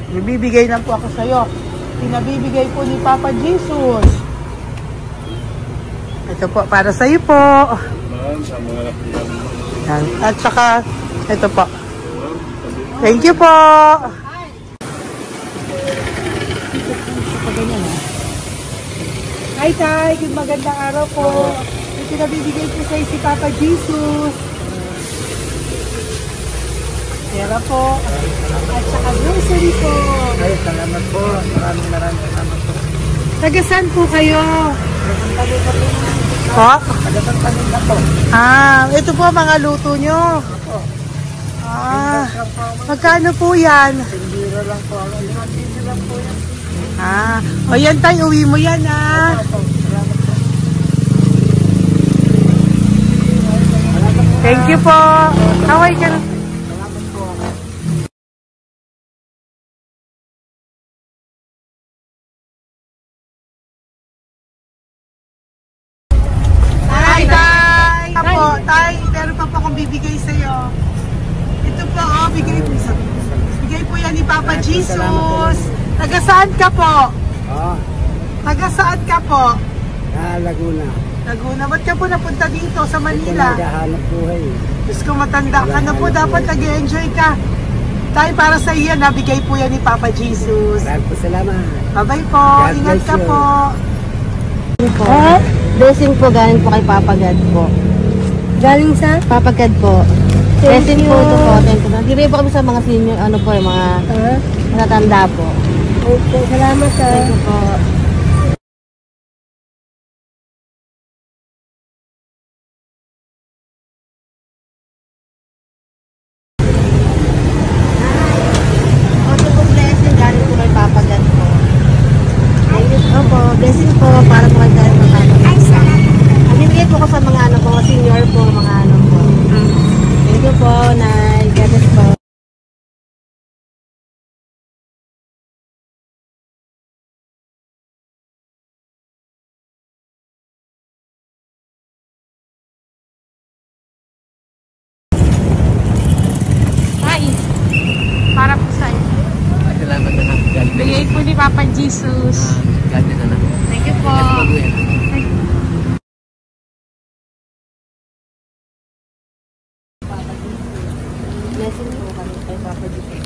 Ibibigay lang po ako sa'yo. Pinabibigay po ni Papa Jesus. Ito po, para sa iyo po. Yan. At saka, ito po. Thank you po. Hi, Tay. Good magandang araw po. Ito nabibigay po sa'yo si Papa Jesus. Pera po. At saka grocery po. Ay, salamat po. Maraming salamat po. Taga saan po kayo? Po? Ah, ito po mga luto nyo. Ah, magkano po yan? Tindira lang po. Tindira lang po yan. Ah, o yan tayo, uwi mo yan ah. Thank you po. Kaway ka na. Hi, Tay! Tay, meron pa po akong bibigay sa'yo. Ito po, bigay po yan ni Papa Jesus. Taga saan ka po? Taga saan ka po? Laguna. Laguna. Ba't ka po napunta dito sa Manila? Naghahanap buhay. Diyos ko, matanda ka na po. Dapat nag-enjoy ka. Tayo para sa iyo, nabigay po yan ni Papa Jesus. Maraming po salamat. Bye-bye po. God Ingat bless ka you. po. Blessing po galing po kay Papa God po. Galing sa? Papa God po. Blessing po ito po. Thank you. Nagkibay po kami sa mga senior, ano po, yung mga matatanda po. Okay, salamat sir. Thank you po. Ito po blessing galing po kay Papa God po. Thank you po. Blessing po para po kay galing po tayo. Ang bibigay po ko sa mga ano po, senior po, mga ano po. Thank you po, Nay. God bless po. Para po sa iyo. Salamat na lang. Bigay po ni Papa Jesus. God bless na lang. Thank you po. Blessing po kami kay Papa Jesus.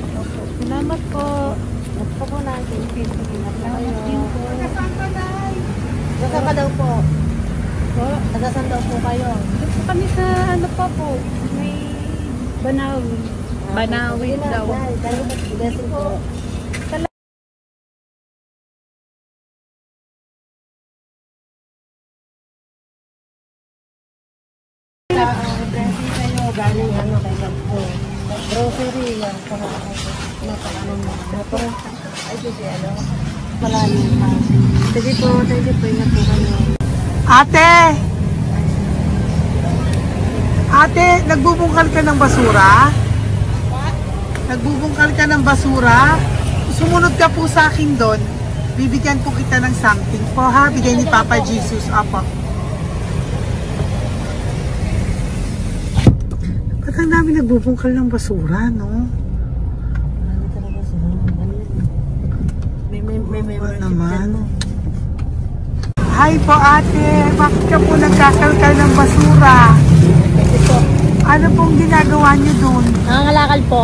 Salamat po. Salamat po natin. Salamat din po. Saan ka daw po? Saan daw po kayo? Dito kami sa ano pa po, may Banawi. Banawi daw. Blessing po. Blessing kayo. Galing ano kay God po. Grocery yan. Napakano mo. Ay, sige ano. Malalim pa. Sige po. Thank you po. Ingat po kayo. Ate! Ate, nagbubungkal ka ng basura? Nagbubungkal ka ng basura? Sumunod ka po sa akin doon. Bibigyan po kita ng something po ha. Bigay ni Papa Jesus. Apo. Ba't ang dami nagbubungkal ng basura, no? May Ano naman? Hi po ate, bakit ka po nagkakalkal ng basura? Ano pong ginagawa niyo doon? Nangangalakal po.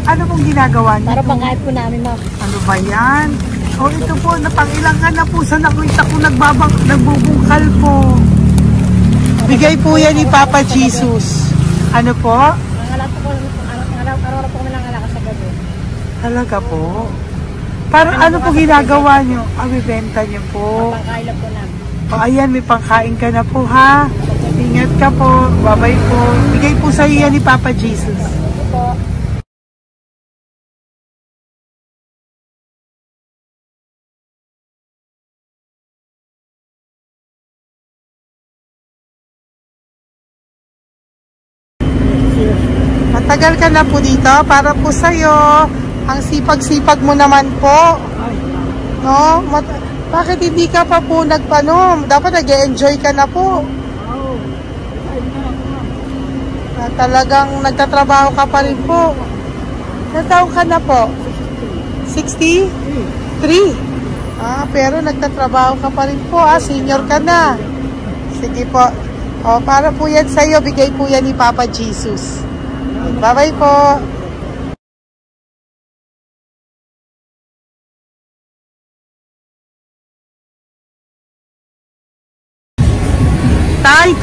Ano pong ginagawa niyo? Para doon? pangkahit po namin, ma'am. Ano ba yan? O ito po, napangilang ka na po sa nakita ko nagbubungkal po. Bigay po yan ni Papa Jesus. Ano po? Nangangalakal po araw-araw po kami nangangalakal sa gabi. Talaga po? Parang ano po ginagawa niyo? Bibenta niyo po. Pangkain lang po namin. O ayan, may pangkain ka na po ha. Ingat ka po. Bye-bye po. Bigay po sa iyo yan ni Papa Jesus. Ito po. Matagal ka na po dito para po sa iyo. Ang sipag-sipag mo naman po. No? Bakit hindi ka pa po nagpano? Dapat nag-enjoy ka na po. Talagang nagtatrabaho ka pa rin po. Ilang taon ka na po? 63? Pero nagtatrabaho ka pa rin po, senior ka na. Sige po. Para po yan sa'yo, bigay po yan ni Papa Jesus. Bye-bye po. Tay!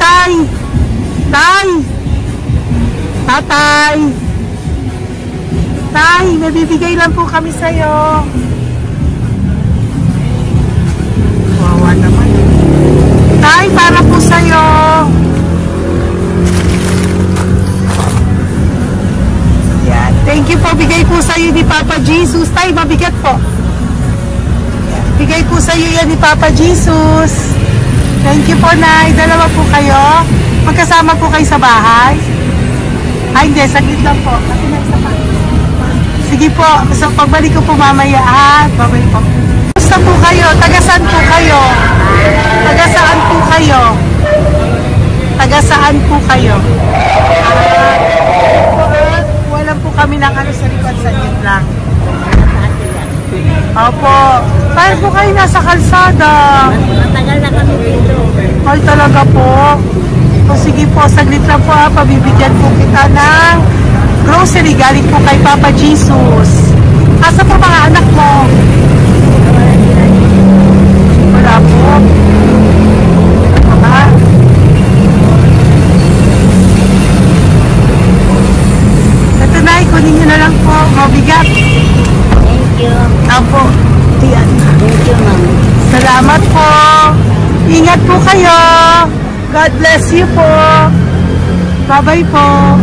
Tatay! Tay, may bibigay lang po kami sa'yo. Wawa naman. Tay, para po sa'yo. Yan. Thank you po. Bigay po sa'yo ni Papa Jesus. Tay, mabigat po. Bigay po sa'yo yan ni Papa Jesus. Thank you po, Nay. Dalawa po kayo. Magkasama po kayo sa bahay. Hindi. Saglit lang po. Kasi may isa pa. Sige po. So, pagbalik ko po mamaya. Babay po. Gusto po kayo? Tagasaan po kayo? Tagasaan po kayo? Tagasaan po kayo? Wala po kami ng sa likod sa inyo lang. Opo. Paano po kayo nasa kalsada? Matagal na kami dito. Ay, talaga po. O sige po, saglit lang po pabibigyan po kita ng grocery galing po kay Papa Jesus. Asa po mga anak mo? Wala po. Ito na, kunin nyo na lang po. Mabigat. Thank you. Apo. Yan. Thank you, ma'am. Salamat po. Ingat po kayo. God bless you po. Bye-bye po.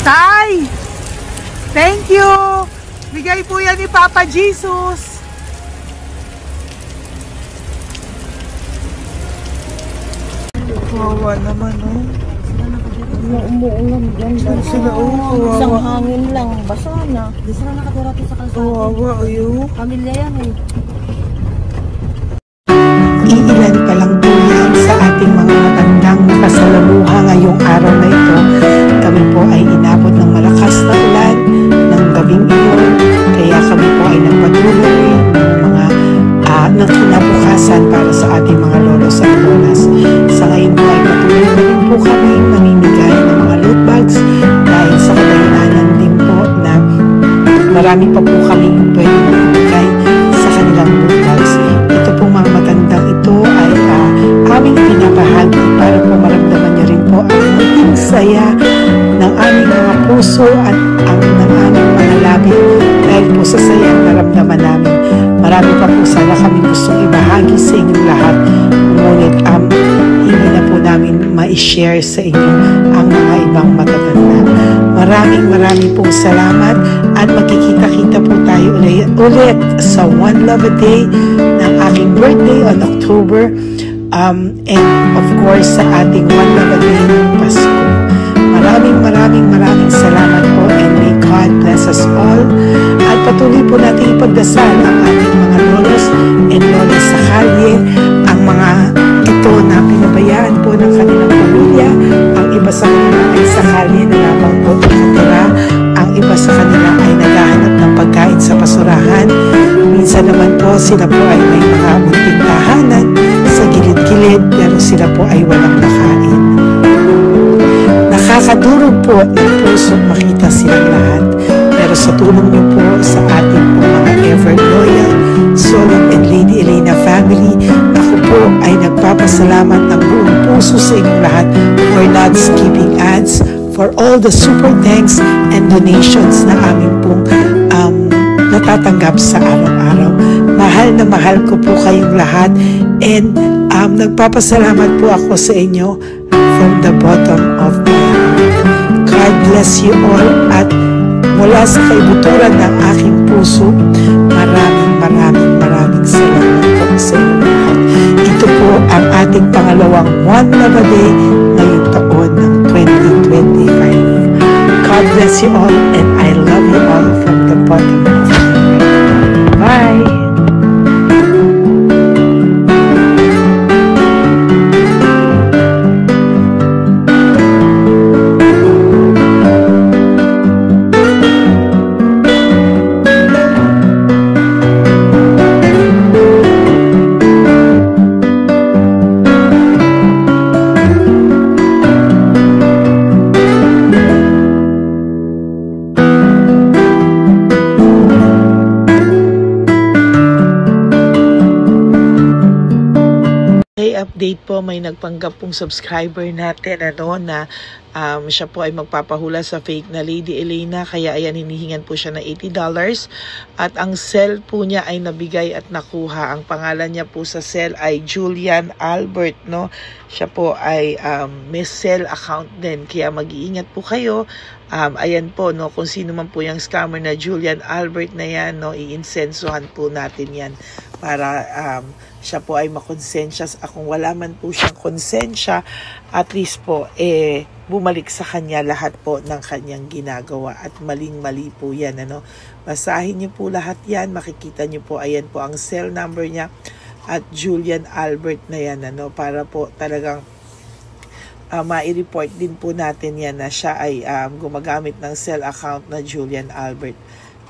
Tay! Thank you! Bigay po yan ni Papa Jesus. Wawa naman, oh. Umuulan dyan. Sila, oh. Isang hangin lang. Basa na. Di sila nakatira sa kalsada. Wawa, ayo. Pamilya yan eh. Iilan pa lang po yan sa ating mga matandang nakasalamuha ngayong araw na ito. Kami po ay inabot ng malakas na ulan ng gabing iyon. Kaya kami po ay nagpatuloy ng kinabukasan para sa ating mga lolos at lolas. Sa ngayon po ay patuloy na rin po kami mamimigay ng mga loot bags dahil sa kadahilanan din po na marami pa po kami pwedeng ibigay sa kanilang loot bags. Ito po mga matandang ito ay aming pinapahagi para po maramdaman niyo rin po ang maging saya ng aming mga puso at ang ng aming mga labi dahil po sa sayang naramdaman namin. Marami pa po sana kami gustong ibahagi sa inyong lahat, ngunit hindi na po namin ma-share sa inyo ang mga ibang matatanda. Maraming pong salamat at magkikita-kita po tayo ulit sa One Love a Day ng aking birthday on October and of course sa ating One Love a Day ng Pasko. Maraming salamat po and may God bless us all. At patuloy po natin ipagdasal ang ating mga lolos and lolas sa kalye, ang mga ito na pinabayaan po ng kanilang pamilya. Ang iba sa kanila ay sa kalye na lamang po nakatira. Ang iba sa kanila ay naghahanap ng pagkain sa basurahan. Minsan naman po sila po ay may mga munting tahanan sa gilid-gilid pero sila po ay walang makain. Nakakadurog po ng puso makita silang lahat. Pero sa tulong niyo po sa ating po mga ever loyal, Solon and Lady Elena family, ako po ay nagpapasalamat ng buong puso sa inyong lahat for not skipping ads, for all the super thanks and donations na amin pong natatanggap sa araw-araw. Mahal ko po kayong lahat and nagpapasalamat po ako sa inyo from the bottom of my heart. God God bless you all, at mula sa kaibuturan ng aking puso, maraming salamat po sa inyo lahat. Ito po ang ating pangalawang One Love a Day ngayong taon ng 2025. God bless you all, and I love you all from the bottom of my heart. Bye! Update po, may nagpanggap pong subscriber natin na siya po ay magpapahula sa fake na Lady Elena, kaya ayan, hinihingan po siya ng $80 at ang cell po niya ay nabigay at nakuha. Ang pangalan niya po sa cell ay Julian Albert, no? Siya po ay may cell account din, kaya mag-iingat po kayo. Ayan po, no, kung sino man po yung scammer na Julian Albert na yan, no, iinsensuhan po natin yan para siya po ay makonsensya. Kung wala man po siyang konsensya, at least po bumalik sa kanya lahat po ng kanyang ginagawa, at maling-mali po yan, ano. Basahin niyo po lahat yan, makikita niyo po, ayan po ang cell number niya at Julian Albert na yan, ano, para po talagang ma-report din po natin yan na siya ay gumagamit ng cell account na Julian Albert.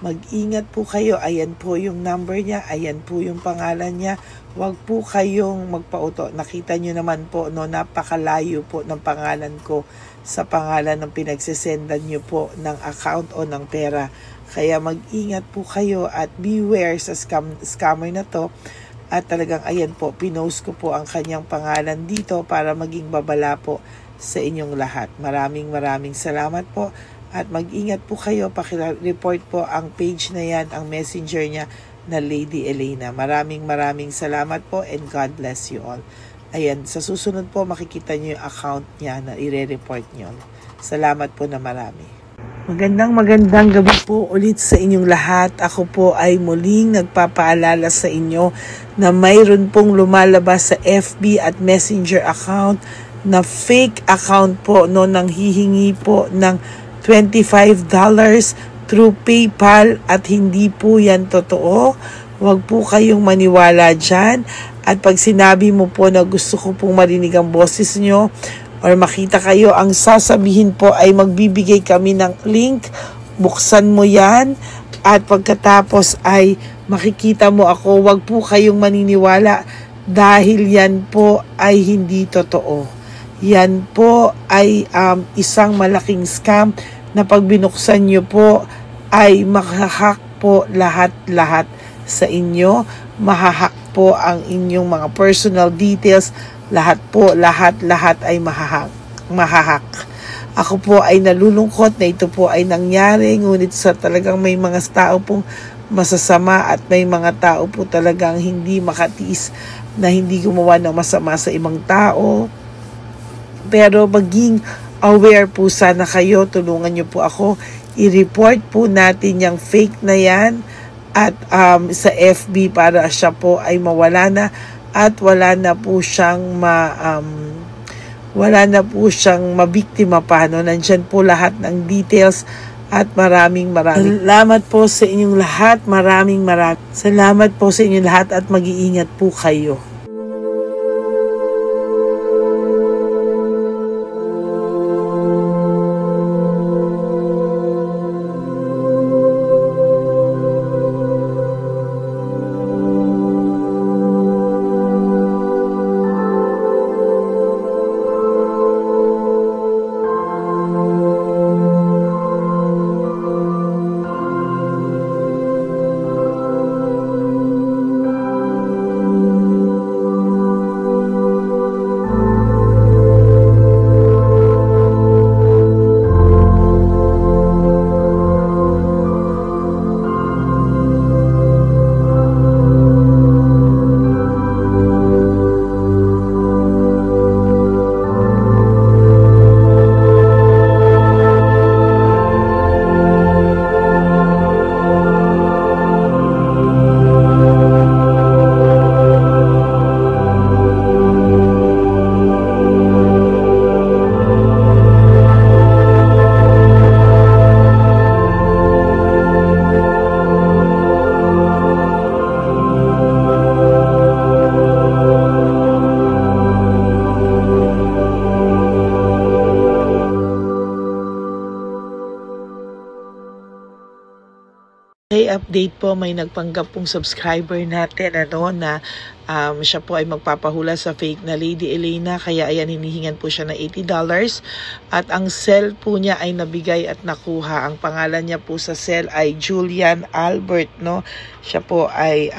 Mag-ingat po kayo. Ayan po yung number niya. Ayan po yung pangalan niya. Huwag po kayong magpauto. Nakita nyo naman po, no, napakalayo po ng pangalan ko sa pangalan ng pinagsisendan nyo po ng account o ng pera. Kaya mag-ingat po kayo at beware sa scammer na to. At talagang ayan po, pinost ko po ang kanyang pangalan dito para maging babala po sa inyong lahat. Maraming salamat po. At mag-ingat po kayo, pakireport po ang page na yan, ang messenger niya na Lady Elena. Maraming salamat po, and God bless you all. Ayan, sa susunod po makikita niyo yung account niya na i-report niyo. Salamat po na marami. Magandang gabi po ulit sa inyong lahat. Ako po ay muling nagpapaalala sa inyo na mayroon pong lumalabas sa FB at Messenger account na fake account po, no, nang hihingi po ng $25 through PayPal, at hindi po yan totoo. Huwag po kayong maniwala dyan. At pag sinabi mo po na gusto ko pong marinig ang boses nyo or makita kayo, ang sasabihin po ay magbibigay kami ng link, buksan mo yan, at pagkatapos ay makikita mo ako. Huwag po kayong maniniwala dahil yan po ay hindi totoo. Yan po ay isang malaking scam na pag binuksan nyo po ay mahahack po lahat sa inyo. Mahahack po ang inyong mga personal details. Lahat ay mahahack. Ako po ay nalulungkot na ito po ay nangyari, ngunit sa talagang may mga tao pong masasama at may mga tao po talagang hindi makatiis na hindi gumawa ng masama sa ibang tao. Pero maging aware po sana kayo. Tulungan nyo po ako. I-report po natin yung fake na yan at sa FB para siya po ay mawala na at wala na po siyang mabiktima pa, no? Nandyan po lahat ng details at maraming salamat po sa inyong lahat. Maraming salamat po sa inyong lahat at mag-iingat po kayo. Okay, update po, may nagpanggap pong subscriber natin na siya po ay magpapahula sa fake na Lady Elena, kaya ayan, hinihingan po siya ng $80 at ang cell po niya ay nabigay at nakuha. Ang pangalan niya po sa cell ay Julian Albert, no? Siya po ay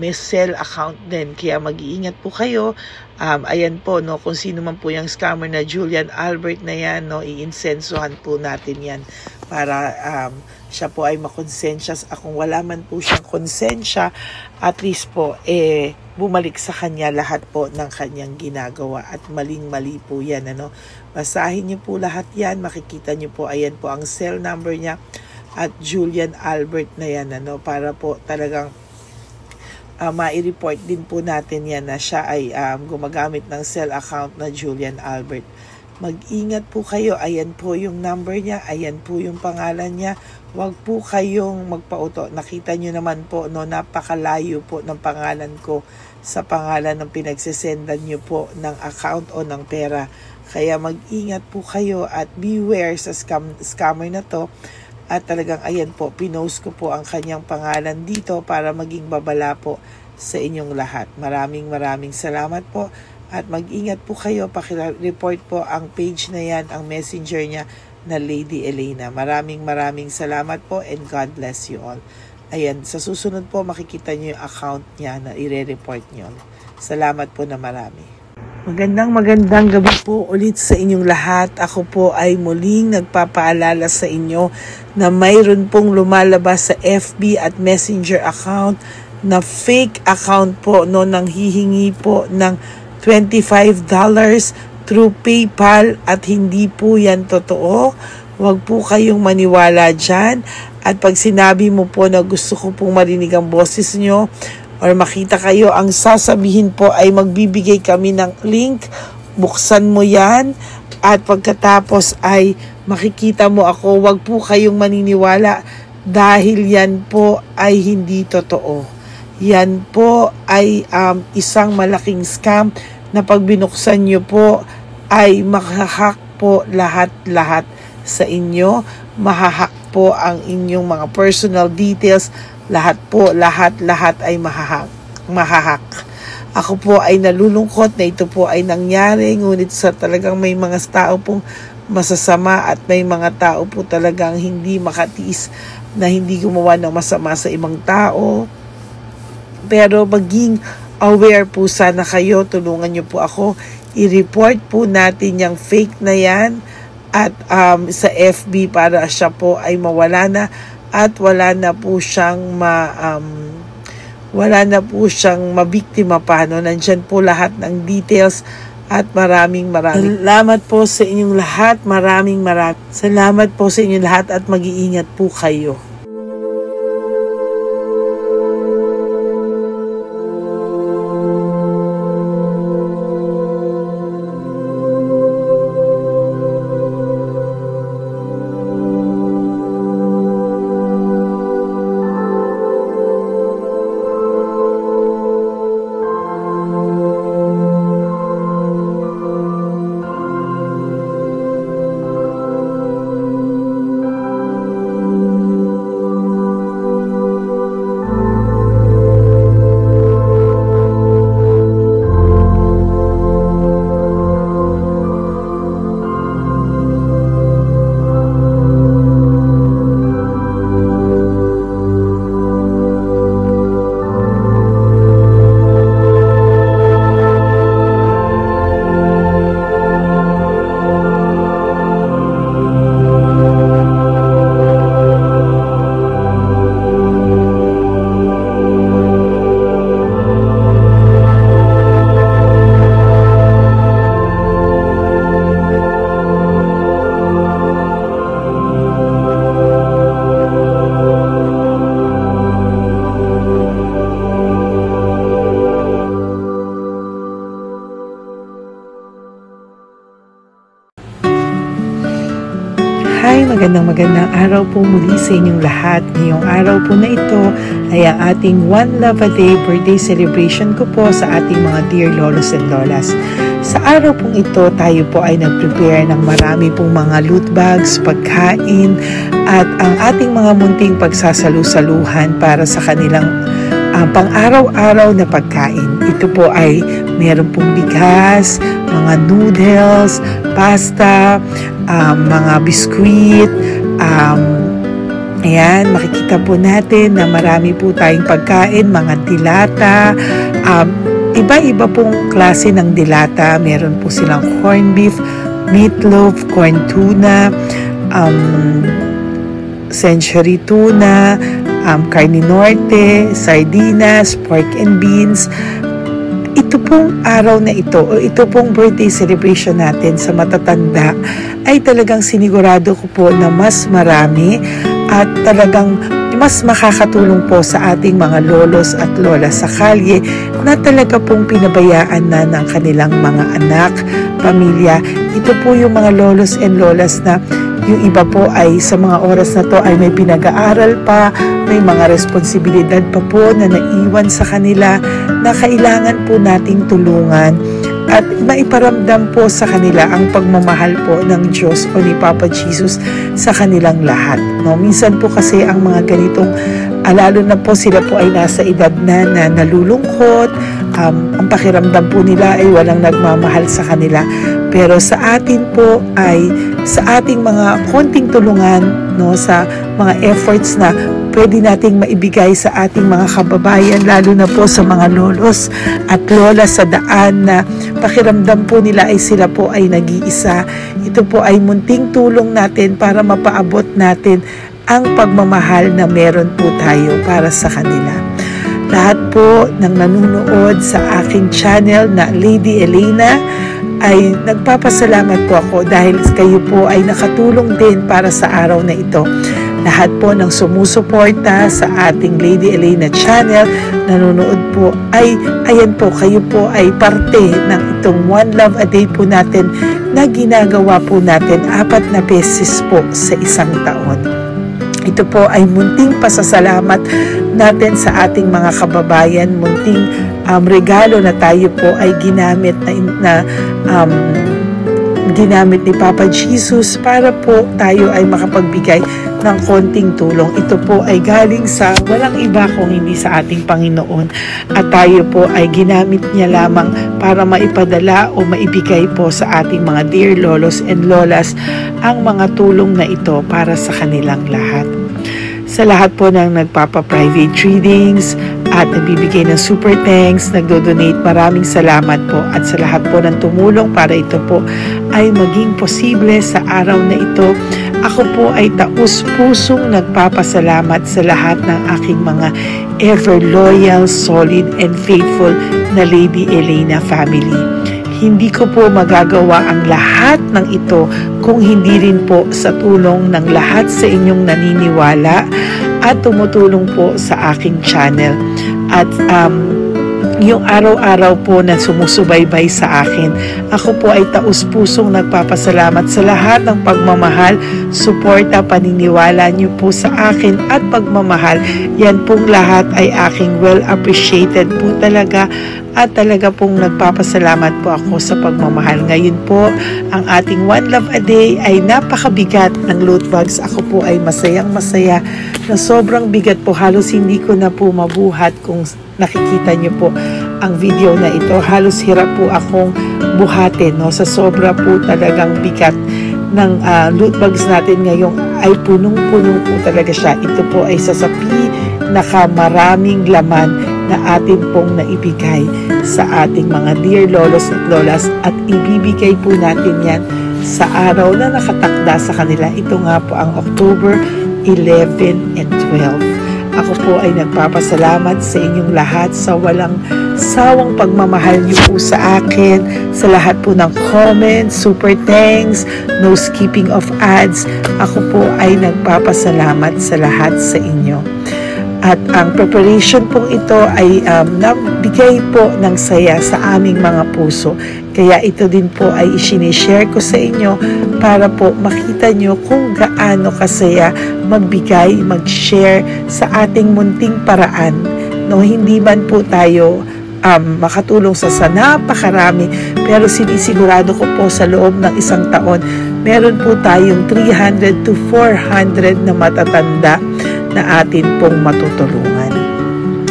may cell account din, kaya mag-iingat po kayo. Ayan po, no, kung sino man po yung scammer na Julian Albert na yan, no, iinsensuhan po natin yan para siya po ay makonsensya. Kung wala man po siyang konsensya, at least po bumalik sa kanya lahat po ng kanyang ginagawa, at maling-mali po yan, ano. Basahin niyo po lahat yan, makikita niyo po, ayan po ang cell number niya at Julian Albert na yan, ano, para po talagang mai-report din po natin yan na siya ay gumagamit ng cell account na Julian Albert. Mag-ingat po kayo, ayan po yung number niya, ayan po yung pangalan niya. Huwag po kayong magpauto. Nakita nyo naman po, no, napakalayo po ng pangalan ko sa pangalan ng pinagsesendan nyo po ng account o ng pera. Kaya mag-ingat po kayo at beware sa scammer na to. At talagang ayan po, pinost ko po ang kanyang pangalan dito para maging babala po sa inyong lahat. Maraming salamat po. At mag-ingat po kayo, pakireport po ang page na yan, ang messenger niya na Lady Elena. Maraming salamat po and God bless you all. Ayan, sa susunod po makikita niyo yung account niya na ire-report niyo. Salamat po na marami. Magandang gabi po ulit sa inyong lahat. Ako po ay muling nagpapaalala sa inyo na mayroon pong lumalabas sa FB at Messenger account na fake account po, no, nang hihingi po ng $25 through PayPal at hindi po yan totoo. Huwag po kayong maniwala dyan. At pag sinabi mo po na gusto ko pong marinig ang boses nyo or makita kayo, ang sasabihin po ay magbibigay kami ng link. Buksan mo yan at pagkatapos ay makikita mo ako. Huwag po kayong maniniwala dahil yan po ay hindi totoo. Yan po ay isang malaking scam na pag binuksan nyo po ay mahahack po lahat sa inyo. Mahahack po ang inyong mga personal details. Lahat ay mahahack. Ako po ay nalulungkot na ito po ay nangyari, ngunit sa talagang may mga tao pong masasama at may mga tao po talagang hindi makatiis na hindi gumawa ng masama sa ibang tao. Pero maging aware po sana kayo, tulungan nyo po ako, i-report po natin yung fake na yan at sa FB para siya po ay mawala na at wala na po siyang mabiktima pa, no? Nandyan po lahat ng details at maraming salamat po sa inyong lahat. Maraming salamat po sa inyong lahat at mag-iingat po kayo. Magandang araw po muli sa inyong lahat. Ngayong araw po na ito ay ang ating One Love a Day birthday celebration ko po sa ating mga dear lolos and lolas. Sa araw pong ito, tayo po ay nag-prepare ng marami pong mga loot bags, pagkain, at ang ating mga munting pagsasalu-saluhan para sa kanilang pang-araw-araw na pagkain. Ito po ay meron pong bigas, mga noodles, pasta, mga biskuit, ayan, makikita po natin na marami po tayong pagkain, mga dilata, iba-iba pong klase ng dilata. Meron po silang corned beef, meatloaf, corn tuna, century tuna, carne norte, sardinas, pork and beans. Ito pong araw na ito o ito pong birthday celebration natin sa matatanda ay talagang sinigurado ko po na mas marami at talagang mas makakatulong po sa ating mga lolos at lola sa kalye na talaga pong pinabayaan na ng kanilang mga anak, pamilya. Ito po yung mga lolos and lolas na yung iba po ay sa mga oras na to ay may pinag-aaral pa, may mga responsibilidad pa po na naiwan sa kanila na kailangan po nating tulungan at maiparamdam po sa kanila ang pagmamahal po ng Diyos o ni Papa Jesus sa kanilang lahat. No? Minsan po kasi ang mga ganitong, lalo na po sila po ay nasa edad na nalulungkot, ang pakiramdam po nila ay walang nagmamahal sa kanila. Pero sa atin po ay sa ating mga konting tulungan, no, sa mga efforts na pwede nating maibigay sa ating mga kababayan, lalo na po sa mga lolos at lola sa daan na pakiramdam po nila ay sila po ay nag-iisa. Ito po ay munting tulong natin para mapaabot natin ang pagmamahal na meron po tayo para sa kanila. Lahat po ng nanonood sa aking channel na Lady Elena ay nagpapasalamat po ako dahil kayo po ay nakatulong din para sa araw na ito. Lahat po ng sumusuporta sa ating Lady Elena channel, nanonood po ay, ayan po, kayo po ay parte ng itong One Love a Day po natin na ginagawa po natin 4 na beses po sa isang taon. Ito po ay munting pasasalamat natin sa ating mga kababayan, munting regalo na tayo po ay ginamit ginamit ni Papa Jesus para po tayo ay makapagbigay ng konting tulong. Ito po ay galing sa walang iba kung hindi sa ating Panginoon at tayo po ay ginamit niya lamang para maipadala o maibigay po sa ating mga dear lolos and lolas ang mga tulong na ito para sa kanilang lahat. Sa lahat po ng nagpapa-private readings at nagbibigay ng super thanks, nagdo-donate, maraming salamat po. At sa lahat po ng tumulong para ito po ay maging posible sa araw na ito, ako po ay taus-pusong nagpapasalamat sa lahat ng aking mga ever loyal, solid, and faithful na Lady Elena family. Hindi ko po magagawa ang lahat ng ito kung hindi rin po sa tulong ng lahat sa inyong naniniwala at tumutulong po sa aking channel. At yung araw-araw po na sumusubaybay sa akin, ako po ay taus-pusong nagpapasalamat sa lahat ng pagmamahal, suporta, paniniwala niyo po sa akin at pagmamahal. Yan pong lahat ay aking well appreciated po talaga. At talaga pong nagpapasalamat po ako sa pagmamahal. Ngayon po, ang ating One Love a Day ay napakabigat ng loot bags. Ako po ay masayang-masaya na sobrang bigat po. Halos hindi ko na po mabuhat kung nakikita niyo po ang video na ito. Halos hirap po akong buhatin, no? Sa sobra po talagang bigat ng loot bags natin ngayong ay punong-puno po talaga siya. Ito po ay sasapi nakamaraming laman na atin pong naibigay sa ating mga dear lolos at lolas at ibibigay po natin yan sa araw na nakatakda sa kanila. Ito nga po ang October 11 and 12. Ako po ay nagpapasalamat sa inyong lahat sa walang sawang pagmamahal niyo po sa akin, sa lahat po ng comments, super thanks, no skipping of ads. Ako po ay nagpapasalamat sa lahat sa inyo. At ang preparation pong ito ay nabigay po ng saya sa aming mga puso. Kaya ito din po ay isinishare ko sa inyo para po makita nyo kung gaano kasaya magbigay, mag-share sa ating munting paraan. No, hindi man po tayo makatulong sa napakarami. Pero sinisigurado ko po sa loob ng isang taon, meron po tayong 300 to 400 na matatanda na atin pong matutulungan.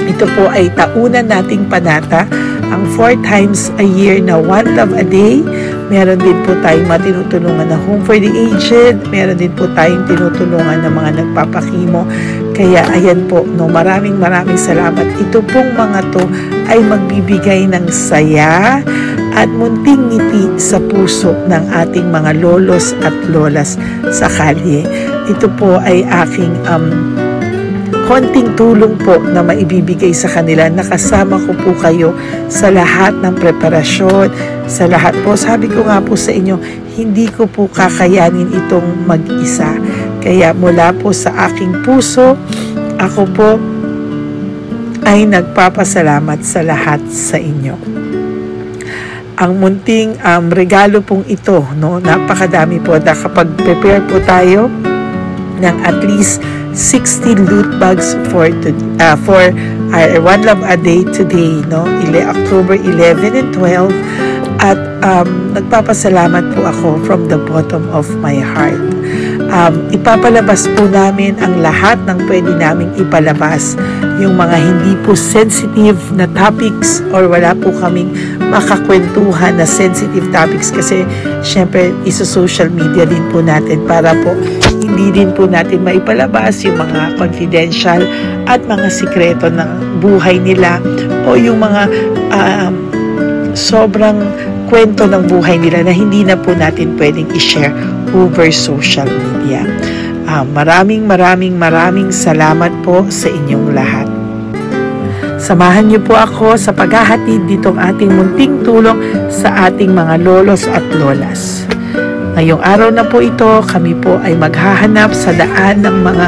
Ito po ay taunan nating panata, ang 4 times a year na One Love a Day. Meron din po tayong matinutulungan na Home for the Aged. Meron din po tayong tinutulungan ng mga nagpapakimo. Kaya ayan po, no, maraming salamat. Ito pong mga to ay magbibigay ng saya at munting ngiti sa puso ng ating mga lolos at lolas sa kalye. Ito po ay aking konting tulong po na maibibigay sa kanila. Nakasama ko po kayo sa lahat ng preparasyon, sa lahat po. Sabi ko nga po sa inyo, hindi ko po kakayanin itong mag-isa. Kaya mula po sa aking puso, ako po ay nagpapasalamat sa lahat sa inyo. Ang munting regalo pong ito, no, napakadami po. Kapag prepare po tayo ng at least 60 loot bags for our One Love a Day today, no? October 11 and 12. At nagpapasalamat po ako from the bottom of my heart. Ipapalabas po namin ang lahat ng pwede naming ipalabas. Yung mga hindi po sensitive na topics or wala po kaming makakwentuhan na sensitive topics kasi syempre isa-social media din po natin para po hindi din po natin maipalabas yung mga confidential at mga sikreto ng buhay nila o yung mga sobrang kwento ng buhay nila na hindi na po natin pwedeng i-share over social media. Maraming salamat po sa inyong lahat. Samahan niyo po ako sa paghahatid ditong ating munting tulong sa ating mga lolos at lolas. Ngayong araw na po ito, kami po ay maghahanap sa daan ng mga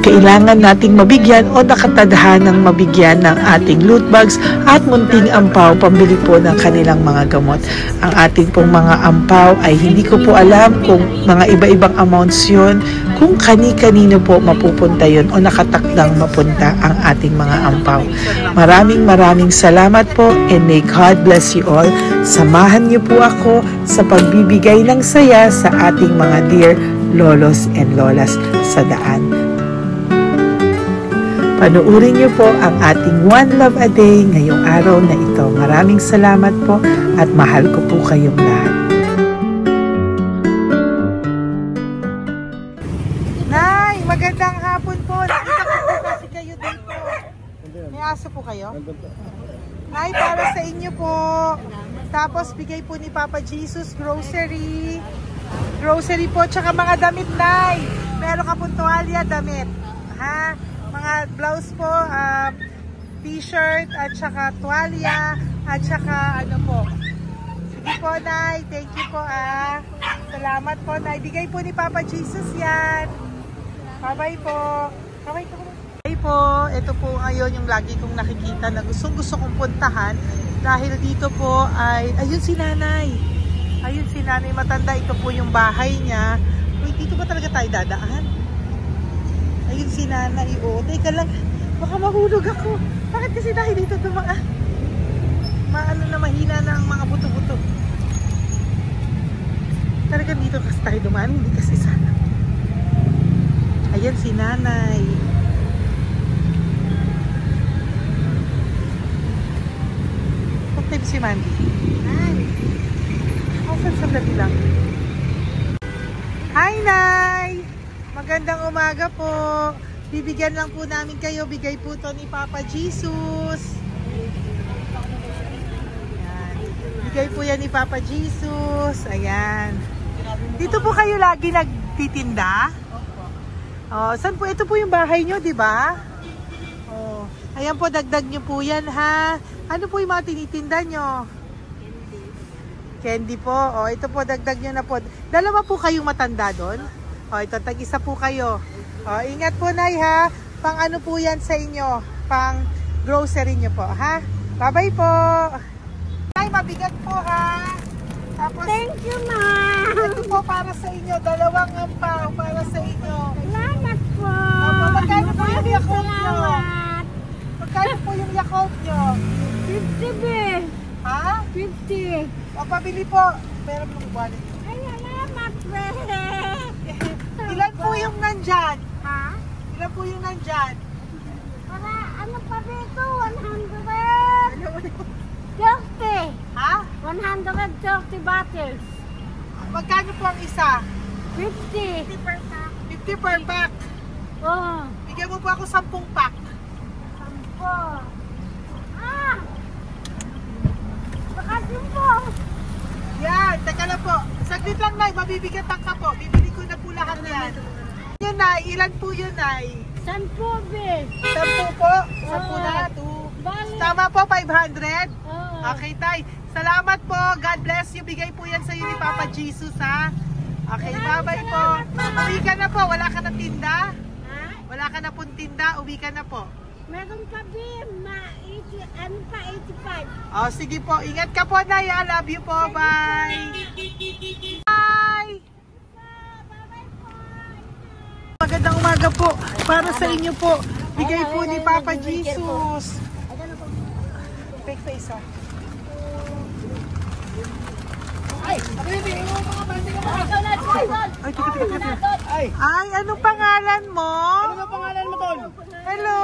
kailangan nating mabigyan o nakatadhanang mabigyan ng ating loot bags at munting ampaw pambili po ng kanilang mga gamot. Ang ating pong mga ampaw ay hindi ko po alam kung mga iba-ibang amounts yun, kung kani-kanino po mapupunta yun o nakatakdang mapunta ang ating mga ampaw. Maraming salamat po and may God bless you all. Samahan niyo po ako sa pagbibigay ng saya sa ating mga dear lolos and lolas sa daan. Panuurin niyo po ang ating One Love a Day ngayong araw na ito. Maraming salamat po at mahal ko po kayong lahat. Nay, magandang hapon po. Nakita ko po kasi kayo dito. May aso po kayo? Nay, para sa inyo po. Tapos bigay po ni Papa Jesus grocery. Grocery po, tsaka mga damit, Nay. Meron ka po tuwalya, damit. Ha? Mga blouse po, t-shirt, at saka tuwalya, at saka ano po. Sige po, Nay. Thank you po, Salamat po, Nay. Bigay po ni Papa Jesus yan. Bye-bye po. Bye-bye po. Bye po. Ito po ngayon yung lagi kong nakikita na gusto kong puntahan. Dahil dito po ay, ayun si Nanay. Ayun si Nanay matanda. Ito po yung bahay niya. Uy, dito ba talaga tayo dadaan? Ayun si Nanay. O, teka lang. Baka mahulog ako. Bakit kasi dahil dito dumaan? Maano na mahina na ang mga buto-buto. Talagang dito kasi tayo dumaan. Hindi kasi sana. Ayan si Nanay. Okay si Mandy. Sandali lang. Hi, Nay! Magandang umaga po. Bibigyan lang po namin kayo. Bigay po to ni Papa Jesus. Ayan. Bigay po yan ni Papa Jesus. Ayan. Dito po kayo lagi nagtitinda? Oh, saan po? Ito po yung bahay nyo, di ba? Oh. Ayan po, dagdag nyo po yan, ha? Ano po yung mga tinitinda nyo? Candy po. O, ito po, dagdag nyo na po. Dalawa po kayong matanda doon. O, ito, tag-isa po kayo. O, ingat po, Nay, ha? Pang ano po yan sa inyo? Pang grocery nyo po, ha? Bye-bye po. Nay, mabigat po, ha? Tapos, thank you, Ma. Ito po para sa inyo. Dalawang ampaw para sa inyo. Salamat po. Magkano po yung Yakult nyo? Magkano po yung Yakult nyo? 50 O, pabili po. Pero pong wallet. Ay, salamat, friend. Ilan po yung nandyan? Ha? Ilan po yung nandyan? Para ano pa dito? 130. Ha? 130 bottles. Magkano po ang isa? 50. 50 per pack. Oh. Bigyan mo po ako 10 pack. 10. Ah! Bakit po? Yan, teka lang po. Saglit lang, Nay. Mabibigatan ka po. Bibili ko na po lahat yan. Yun, Nay. Ilan po yun, Nay? 10 be. 10 po. 10 na. 2. Bali. Tama po, 500. Oh. Okay, Tay. Salamat po. God bless you. Bigay po yan sa iyo ni Papa Jesus, ha? Okay, bye-bye po. Uwi ka na po. Wala ka na tinda? Ha? Wala ka na pong tinda. Uwi ka na po. Meron pa be. Ano pa? 85. Oh, sige po. Ingat ka po, Nay. I love you po. Bye. Bye. Magandang umaga po. Para sa inyo po. Bigay po ni Papa Jesus. Fake face, ha? Ay, anong pangalan mo? Ano pangalan mo, Tol? Hello.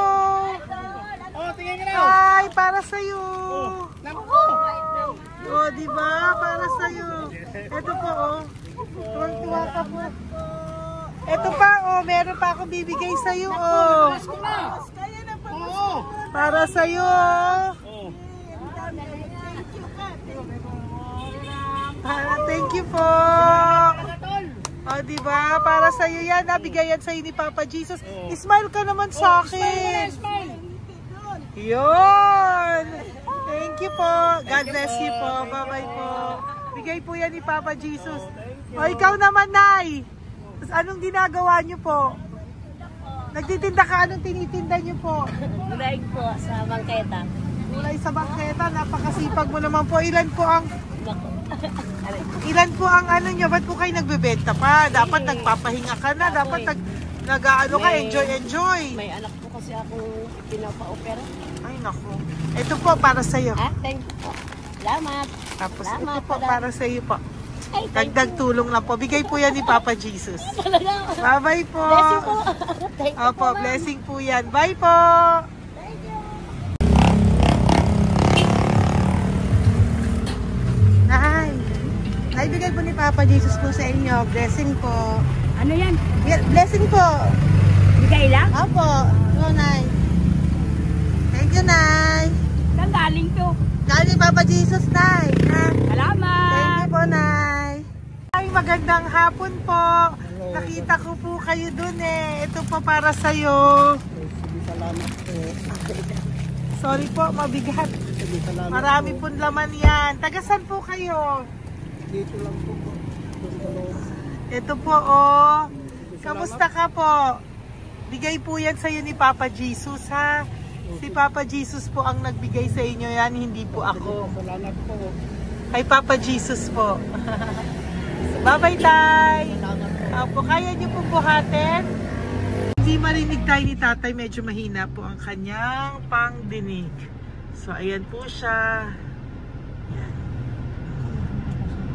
Oh, tingin ka na. Ay, para sa'yo. Naku! Oh, di ba? Para sa'yo. Ito po, oh. Tuwang-tuwa ka po. Ito pa, oh. Meron pa akong bibigay sa'yo, oh. Oo! Para sa'yo. Thank you po. Oh, di ba? Para sa iyo 'yan, nabigayan sa iyo ni Papa Jesus. Smile ka naman sa akin. Yun. Thank you po. God bless you po. Bye-bye po. Bigay po 'yan ni Papa Jesus. O ikaw naman, Nay. Anong ginagawa niyo po? Nagtitinda ka, anong tinitinda niyo po? Gulay po sa bangketa. Gulay sa bangketa, napakasipag mo naman po. Ilan po ang ano nyo? Ba't po kayo nagbebenta pa? Dapat nagpapahinga ka na. Dapat nag-ano ka, enjoy. May anak po kasi akong pinapa-opera. Ay, naku. Ito po, para sa'yo. Ah, thank you po. Salamat. Tapos Salamat, ito po, madam. para sa'yo po. Ay, thank Dagdag tulong lang po. Bigay po yan ni Papa Jesus. talaga. Bye-bye po. Blessing po. Thank you Opo, po, ma'am. blessing po yan. Bye po. Thank you. Naibigay po ni Papa Jesus po sa inyo. Blessing po. Ano yan? Blessing po. Bigay lang? Opo. No, Nay. Thank you, Nay. Saan galing to? Galing Papa Jesus, Nay. Ha? Salamat! Thank you po, Nay. Ay, magandang hapon po. Nakita ko po kayo dun eh. Ito po para sa'yo. Salamat po. Sorry po, mabigat. Marami pong laman yan. Tagasan po kayo? Dito lang po. Ito po, oh. Kamusta ka po? Bigay po yan sa'yo ni Papa Jesus, ha? Si Papa Jesus po ang nagbigay sa inyo yan, hindi po ako. Salamat po. Kay Papa Jesus po. Bye-bye, Tay. Opo, kaya niyo po buhatin? Hindi marinig tayo ni Tatay, medyo mahina po ang kanyang pangdinig. So, ayan po siya. Ayan.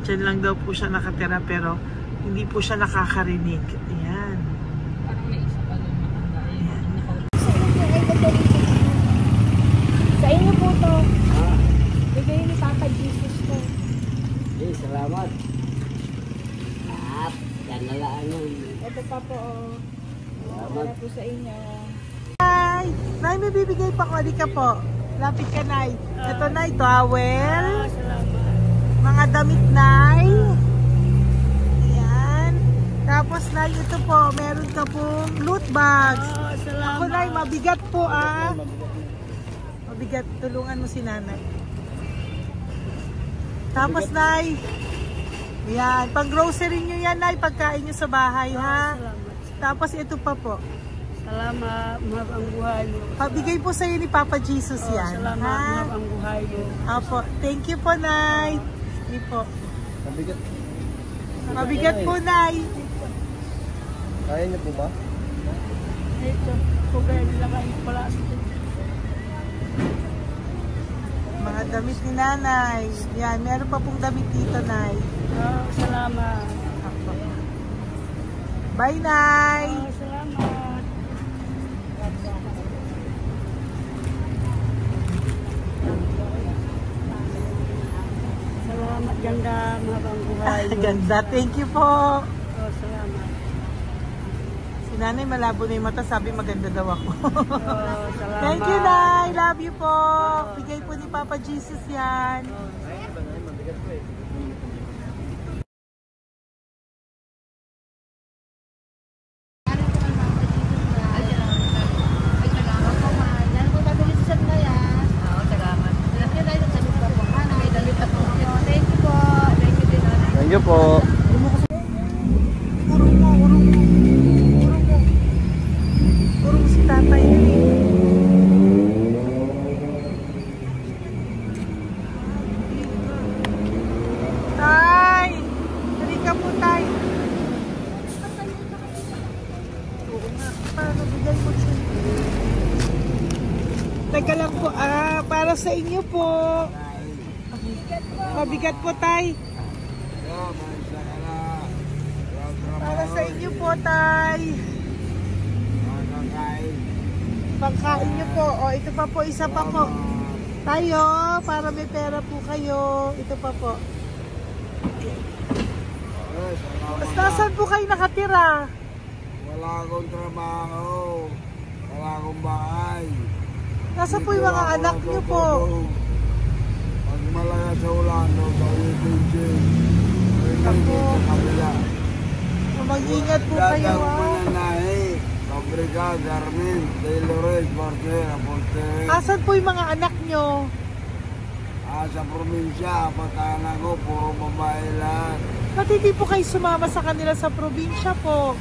Diyan lang daw po siya nakatira pero hindi po siya nakakarinig. Ayan. Sa inyo po to. Bigay ni Papa Jesus to. Okay, salamat. Yan na lang yun. Ito pa po. Para po sa inyo. Nay, Nay, may bibigay pa ko. Ka po. Lapit ka, Nay. Ito, Nay, towel. Mga damit, Nay. Ayan. Tapos, Nay, ito po. Meron ka pong loot bags. Ako, Nay, mabigat po, ah. Mabigat. Tulungan mo si Nanay. Tapos, Nay. Ayan. Pang grocery nyo yan, Nay. Pagkain nyo sa bahay, ha? Tapos, ito pa po. Salamat, mahal ang buhay mo. Pabigay po sa'yo ni Papa Jesus yan. Salamat, mahal ang buhay mo. Apo. Thank you po, Nay. Hindi po. Mabigat. Mabigat po, Nay. Kaya niyo po ba? Ito, kung kaya nila kayo pala. mga damit ni nanay. Yan, meron pa pong damit dito, nay. Oh, salamat. Bye, nay! Oh, salamat. Salamat, ganda, mahabang buhay. Ganda, thank you po. Oh, salamat. Si nanay malabo na yung mata, sabi maganda daw ako. Oh, salamat. Thank you, nay! Love you po! Bigay po ni Papa Jesus yan. Thank you po. Urong mo. Urong si tatay yun eh. Tay! Halika po, tay. Oo nga. Paano bigay mo siya? Teka lang po. Para sa inyo po. Mabigat po, tay. Para sa inyo po, tay. Pangkain nyo po. O, ito pa po, isa pa po. Tayo, para may pera po kayo. Ito pa po. Nasaan po kayo nakatira? Wala akong trabaho. Wala akong bahay. Nasaan po yung mga anak nyo po? Pag malaya sa ulan, no, sa Uyutin, Ako. sa kabila. Mag-ingat po kayo, Dadang ha? mananahi, Fabrika, Garmin, Taylorage, Barter, Apoltere. Asan po yung mga anak nyo? Sa probinsya, patahan ako, puro babae lahat. Ba't hindi po kayo sumama sa kanila sa probinsya po?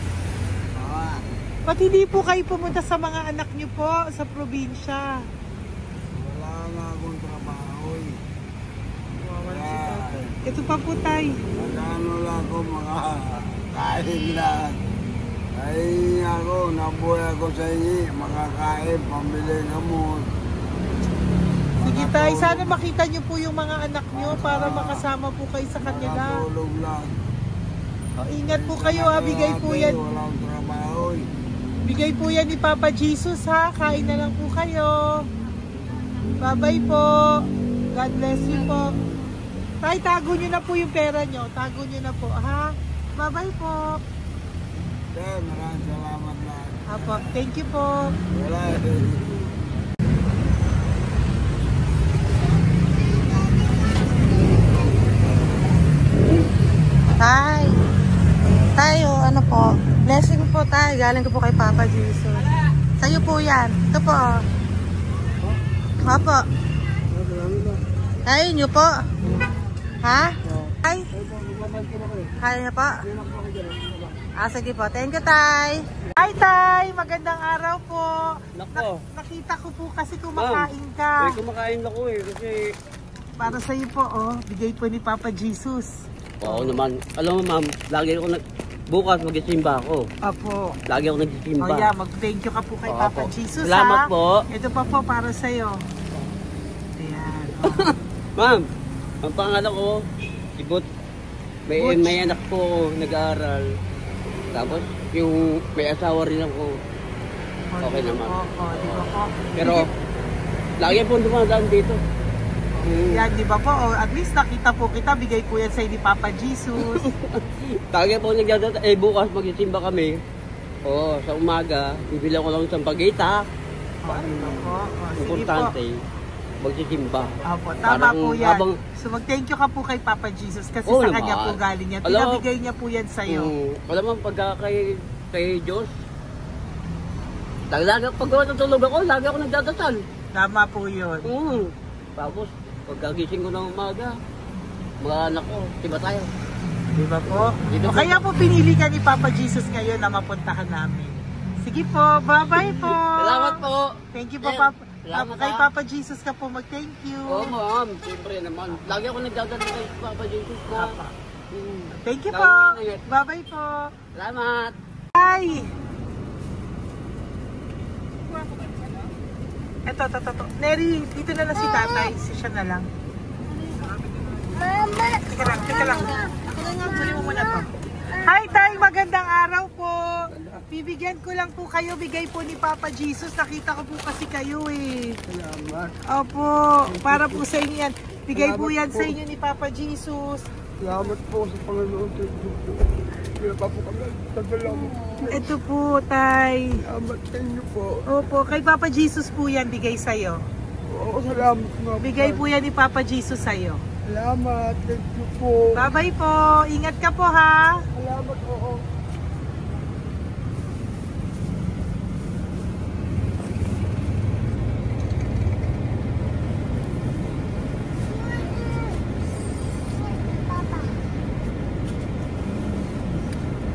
Ah, Ba't hindi po kayo pumunta sa mga anak nyo po sa probinsya? wala nga akong trabaho. Ito pa po, tay. Nagano lang ako mga kain lang. Ay ako, nabuhay ako sa inyo, makakain, pambili gamot. Sige, tay. Sana makita nyo po yung mga anak nyo para makasama po kayo sa kanila. Makatulog lang. O, ingat po kayo, ha. Bigay po yan. Walang trabaho. Bigay po yan ni Papa Jesus, ha. Kain na lang po kayo. Bye-bye po. God bless you po. Tay, tago nyo na po yung pera nyo. Tago nyo na po, ha. Bye-bye po. Maraming salamat na. Apo, thank you po. Wala Tay. Tayo, ano po? Blessing po tayo. Galing ko po kay Papa Jesus. Sa'yo po yan. Ito po. Opo. Tayo nyo po. Ha? Tay? Kaya niyo po? Sige po. Thank you, Tay. Hi, tay. Magandang araw po. Nako. Nakita ko po kasi kumakain ka. Kumakain ako kasi Para sa iyo po, oh. Bigay po ni Papa Jesus. oo naman. Alam mo ma'am, lagi ako bukas magsisimba ako. Apo. Lagi ako nagsisimba. Oh, yeah. Mag-thank you ka po kay Oo, Papa po. Jesus, Salamat ha? po. Ito pa po para sa iyo. Ayan. Oh. Ma'am, ang pangalan ko, si Butch. Butch. May anak ko nag-aaral. Tapos, yung may asawa rin ako. Okay di ba naman. po? Oh, di ba po? Pero, lagi po dumadaan dito. Yan, di ba po? Oh, at least nakita po kita. Bigay po yan sa ni Papa Jesus. Lagi po nagdadaan. Bukas magsisimba kami. Oo, sa umaga, bibili ko lang ng sampagita. Oh, di ba po? Oh, sige po. Importante, magsisimba. Apo, tama Parang po yan. habang- So mag-thank you ka po kay Papa Jesus kasi Oo sa naman. kanya po galing yan. Alam mo- Pinabigay niya po yan sa'yo. Alam mo, pagka kay Diyos, lagi pag natulog ako, lagi ako nagdadasal. Tama po yun. Tapos, pagkagising ko ng umaga, mga anak ko, tiba tayo. Di ba po? Dito O po. kaya po pinili ka ni Papa Jesus ngayon na mapuntahan namin. Sige po, bye-bye po. Salamat po. Thank you po, Eh, Papa. salamat, Kay ha. Papa Jesus ka po mag-thank you. Oo, ma'am. Siyempre naman. Lagi ako nagdadasal kay Papa Jesus na. Papa. Thank you Lagi po. ingat. Bye-bye po. Salamat. Bye. Ito. Neri, dito na lang si tatay. Siya na lang. Mama! Teka lang. Sali mo muna to. Hi, tay! Magandang araw po. Bibigyan ko lang po kayo. Bigay po ni Papa Jesus. Nakita ko po kasi kayo eh. Salamat. Opo. Para po sa inyo yan. Bigay po yan sa inyo ni Papa Jesus. Salamat po sa Panginoon. Kaya pa po kami. Salamat. Ito po, tay. Salamat sa inyo po. Opo, kay Papa Jesus po yan. Bigay sa'yo. Oo, salamat nga. Bigay po yan ni Papa Jesus sa'yo. Salamat. Thank you po. Bye-bye po. Ingat ka po ha. Salamat po.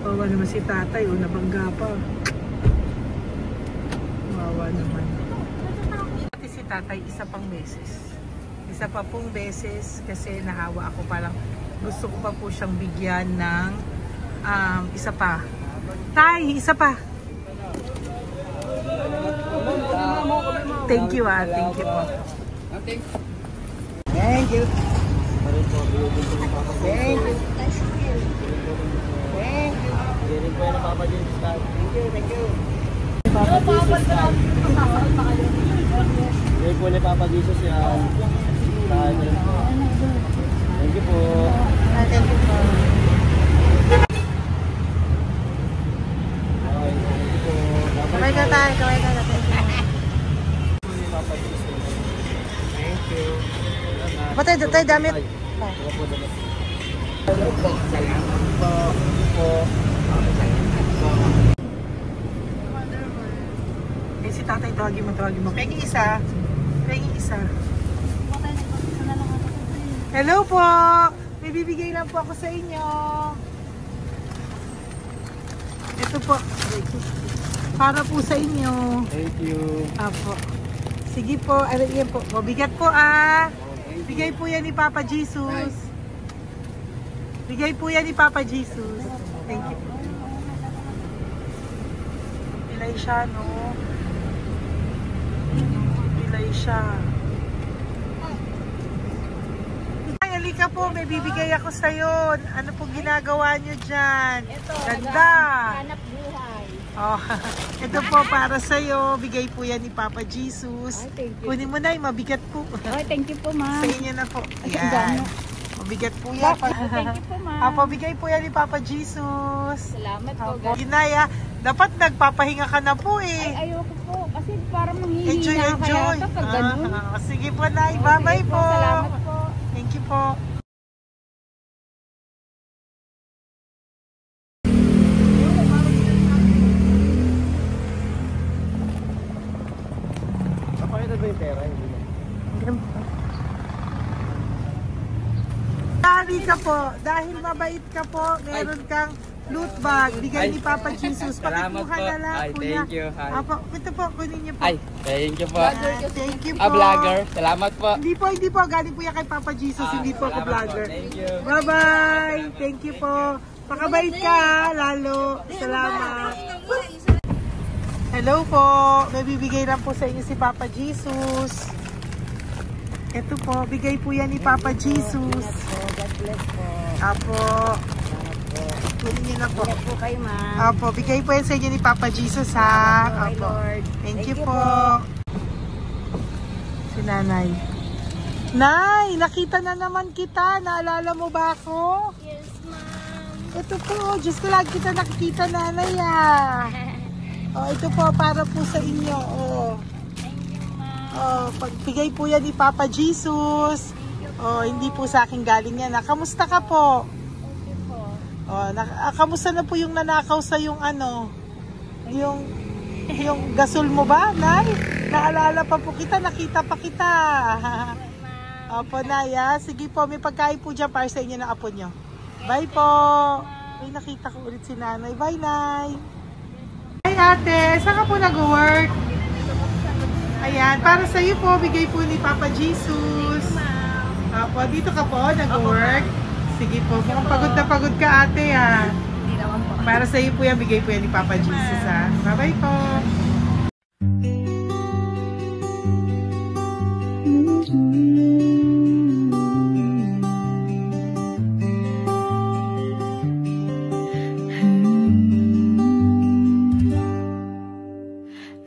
Wawa naman si tatay, o nabangga pa. Wawa naman. Pati si tatay, isa pang beses. Isa pa pong beses kasi nahawa ako, parang gusto ko pa po siyang bigyan ng isa pa. Tay, isa pa. Thank you thank you po. Thank you. Bigay po ni Papa Jesus yan. Thank you po. Thank you po. Kaway ka tayo, kaway ka na. Thank you. Patay, tayo damit. Eh, si tatay, tawagin mo. Pengi isa. Hello po! May bibigay lang po ako sa inyo. Ito po. Para po sa inyo. Thank you. Apo. Sige po. Yan po. Mabigat po Bigay po yan ni Papa Jesus. Bigay po yan ni Papa Jesus. Thank you. Pilay siya, no? Pilay siya. Ay, halika po. May bibigay ako sa'yo. Ano pong ginagawa nyo dyan? Ganda. Hanap buhay. Oh, ito po para sa'yo. Bigay po yan ni Papa Jesus. Ay, thank you. Kunin mo na, mabigat po. Ay, thank you po, ma'am. Sa inyo na po. Ay, ang Yan. dami. Mabigat po yan. Thank you po, ma'am. Apo, bigay po yan ni Papa Jesus. Salamat po, Apo, guys. Ginaya, dapat nagpapahinga ka na po eh. Ay, ayoko po. Kasi parang manghihina Enjoy. kaya kapag ganun. Sige po, Nay. Bye-bye Sige po. Salamat po. Thank you po. Napakita ba yung pera? Hindi na. Dahil ka po, dahil mabait ka po, meron kang loot bag. Bigay ni Papa Jesus. Salamat Pakikuha po. na lang, Ay, kuya. thank you. Ay. Apo, ito po, kunin niyo po. Ay, thank you po. Thank you po. Vlogger. Salamat po. Hindi po. Galing po yan kay Papa Jesus. Hindi po ako Salamat vlogger. Thank you. Bye-bye. Thank you po. Pakabait ka, lalo. Salamat. Hello po. May bibigay lang po sa inyo si Papa Jesus. Ito po, bigay po yan ni Papa Jesus. God bless po. Apo. Kunin niyo na po. Ingat po kayo, ma'am. Apo, bigay po yan sa inyo ni Papa Jesus ha. Okay, Apo. Lord. Thank you po. Si Nanay. Nay, nakita na naman kita. Naalala mo ba ako? Yes, ma'am. Ito po, just lagi kita nakikita, Nanay Oh, ito po, para po sa inyo. Oh. Thank you, ma'am. Oh, pagbigay po yan ni Papa Jesus. Oh, hindi po sa akin galing yan. Kamusta ka po? Okay po. Oh, kamusta na po yung nanakaw sa yung ano? Yung gasol mo ba, Nay? Naalala pa po kita, nakita pa kita. Opo, Nay, sige po, may pagkain po dyan para sa inyo ng apo nyo. Bye po. Ay, nakita ko ulit si Nanay. Bye, Nay. Hi, ate. Saan ka po nag-work? Ayan, para sa iyo po, bigay po ni Papa Jesus. Opo, dito ka po, nag-work. Sige po, mukhang pagod ka, ate, Hindi naman po. Para sa iyo po yan, bigay po yan ni Papa Jesus, Bye-bye po.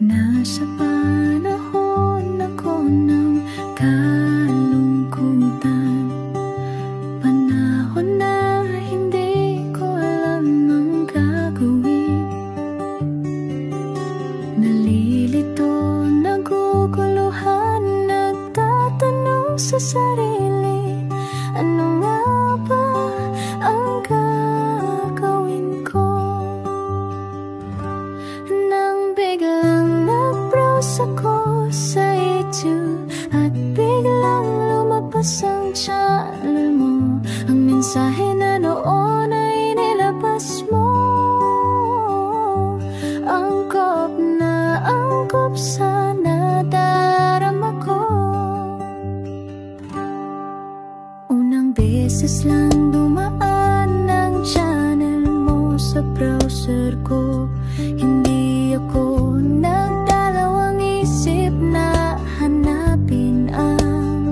Nasa panahon ako ng kalungkutan, panahon na hindi ko alam ang gagawin. Nalilito, naguguluhan, nagtatanong sa sarili, ano nga ba ang gagawin ko? Nang biglang nag-browse ako sa YouTube at biglang lumabas ang channel mo, ang mensahe na noon ay nilabas mo. Angkop sa nadarama ko. Unang beses lang dumaan ang channel mo sa browser ko, hindi ako nagdalawang isip na hanapin ang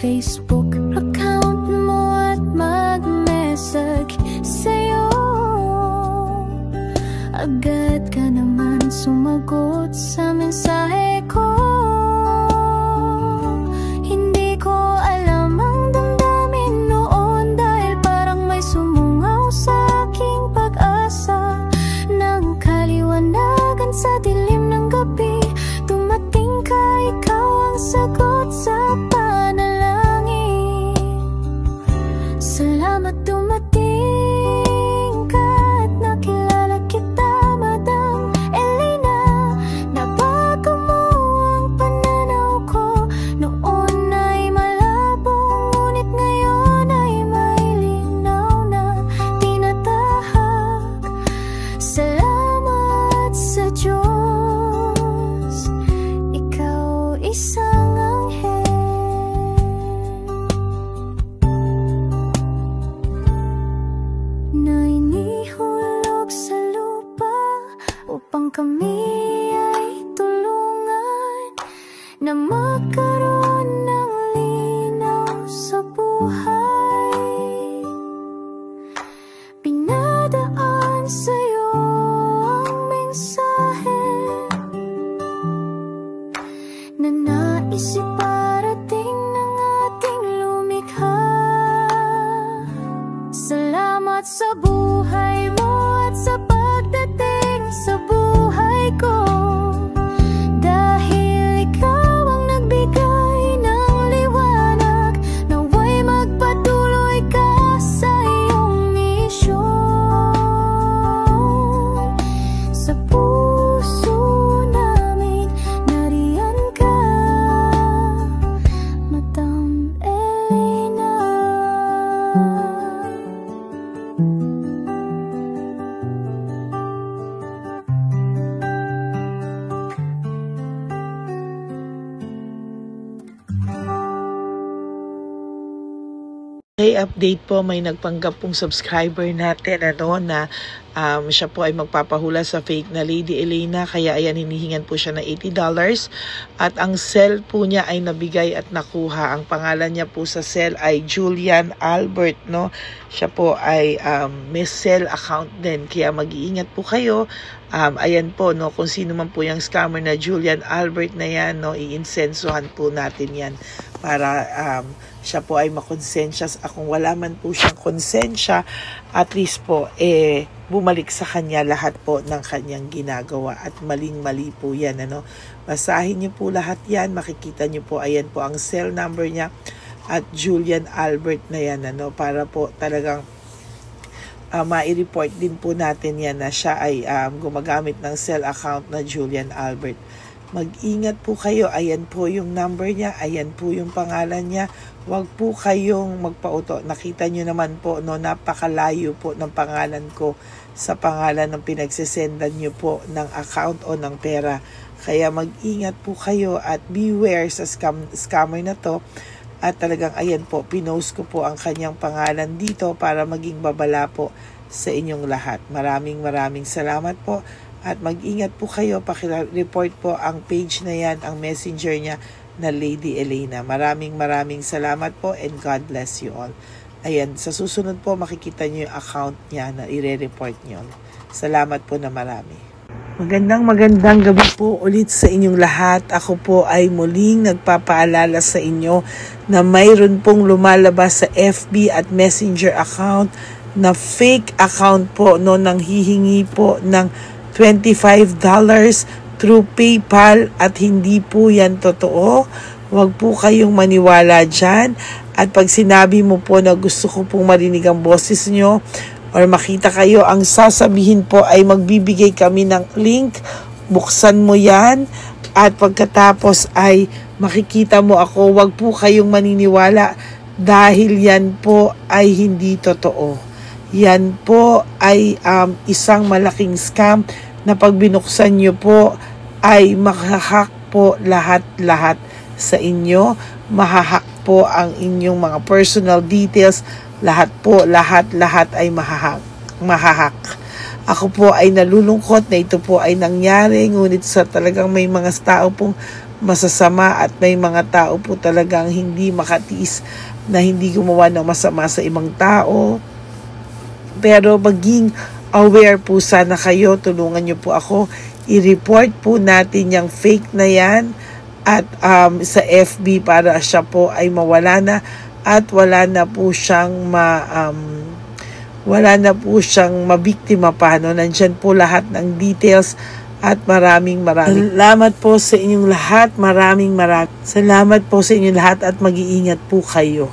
Facebook account mo at mag-message sa'yo. Agad ka naman sumagot sa mensahe ko. Hindi ko alam ang damdamin noon, dahil parang may sumungaw sa aking pag-asa. Nang kaliwanagan sa dilim ng gabi, dumating ka, ikaw ang sagot sa panalangin. Salamat dumating ka at nakilala kita, Madam Elena. Nabago mo ang pananaw ko, noon ay malabo, ngunit ngayon ay may linaw na tinatahak. Salamat sa Diyos, ikaw isang anghel na inihulog sa lupa upang kami ay tulungan na magkaroon ng linaw sa buhay. Pinadaan sa'yo ang mensahe na nais iparating ng ating lumikha. Salamat sa buhay mo at sa pagdating sa buhay ko, dahil ikaw ang nagbigay ng liwanag, naway magpatuloy ka sa iyong misyon. Sa puso namin nariyan ka, Madam Elena. Okay, update po, may nagpanggap pong subscriber natin na siya po ay magpapahula sa fake na Lady Elena, kaya ayan, hinihingan po siya na $80 at ang cell po niya ay nabigay at nakuha. Ang pangalan niya po sa cell ay Julian Albert, no? Siya po ay may cell account din, kaya mag-iingat po kayo. Ayan po, no, kung sino man po yung scammer na Julian Albert na yan, no, i-insensuhan po natin yan para siya po ay makonsensya. Kung wala man po siyang konsensya, at least po bumalik sa kanya lahat po ng kanyang ginagawa, at maling-mali po yan, ano. Basahin niyo po lahat yan, makikita niyo po, ayan po ang cell number niya at Julian Albert na yan, ano, para po talagang ma-report din po natin yan na siya ay gumagamit ng cell account na Julian Albert. Mag-ingat po kayo, ayan po yung number niya, ayan po yung pangalan niya. Huwag po kayong magpauto. Nakita nyo naman po, no, napakalayo po ng pangalan ko sa pangalan ng pinagsesendan nyo po ng account o ng pera. Kaya mag-ingat po kayo at beware sa scammer na to. At talagang ayan po, pinost ko po ang kanyang pangalan dito para maging babala po sa inyong lahat. Maraming salamat po. At mag-ingat po kayo, pakireport po ang page na yan, ang messenger niya na Lady Elena. Maraming salamat po and God bless you all. Ayan, sa susunod po makikita niyo yung account niya na i-report niyo. Salamat po na marami. Magandang gabi po ulit sa inyong lahat. Ako po ay muling nagpapaalala sa inyo na mayroon pong lumalabas sa FB at Messenger account na fake account po no, nang hihingi po ng $25 through PayPal at hindi po yan totoo. Huwag po kayong maniwala dyan. At pag sinabi mo po na gusto ko pong marinig ang boses nyo, or makita kayo, ang sasabihin po ay magbibigay kami ng link, buksan mo yan, at pagkatapos ay makikita mo ako. Huwag po kayong maniniwala dahil yan po ay hindi totoo. Yan po ay isang malaking scam na pag binuksan nyo po ay mahahack po lahat-lahat sa inyo. Mahahack po ang inyong mga personal details. Lahat ay mahahack. Ako po ay nalulungkot na ito po ay nangyari, ngunit sa talagang may mga tao pong masasama at may mga tao po talagang hindi makatiis na hindi gumawa ng masama sa ibang tao. Pero maging aware po sana kayo, tulungan niyo po ako, i-report po natin yung fake na yan at sa FB para siya po ay mawala na. At wala na po siyang mabiktima pa. No? Nandyan po lahat ng details at maraming salamat po sa inyong lahat. Maraming salamat po sa inyong lahat at mag-iingat po kayo.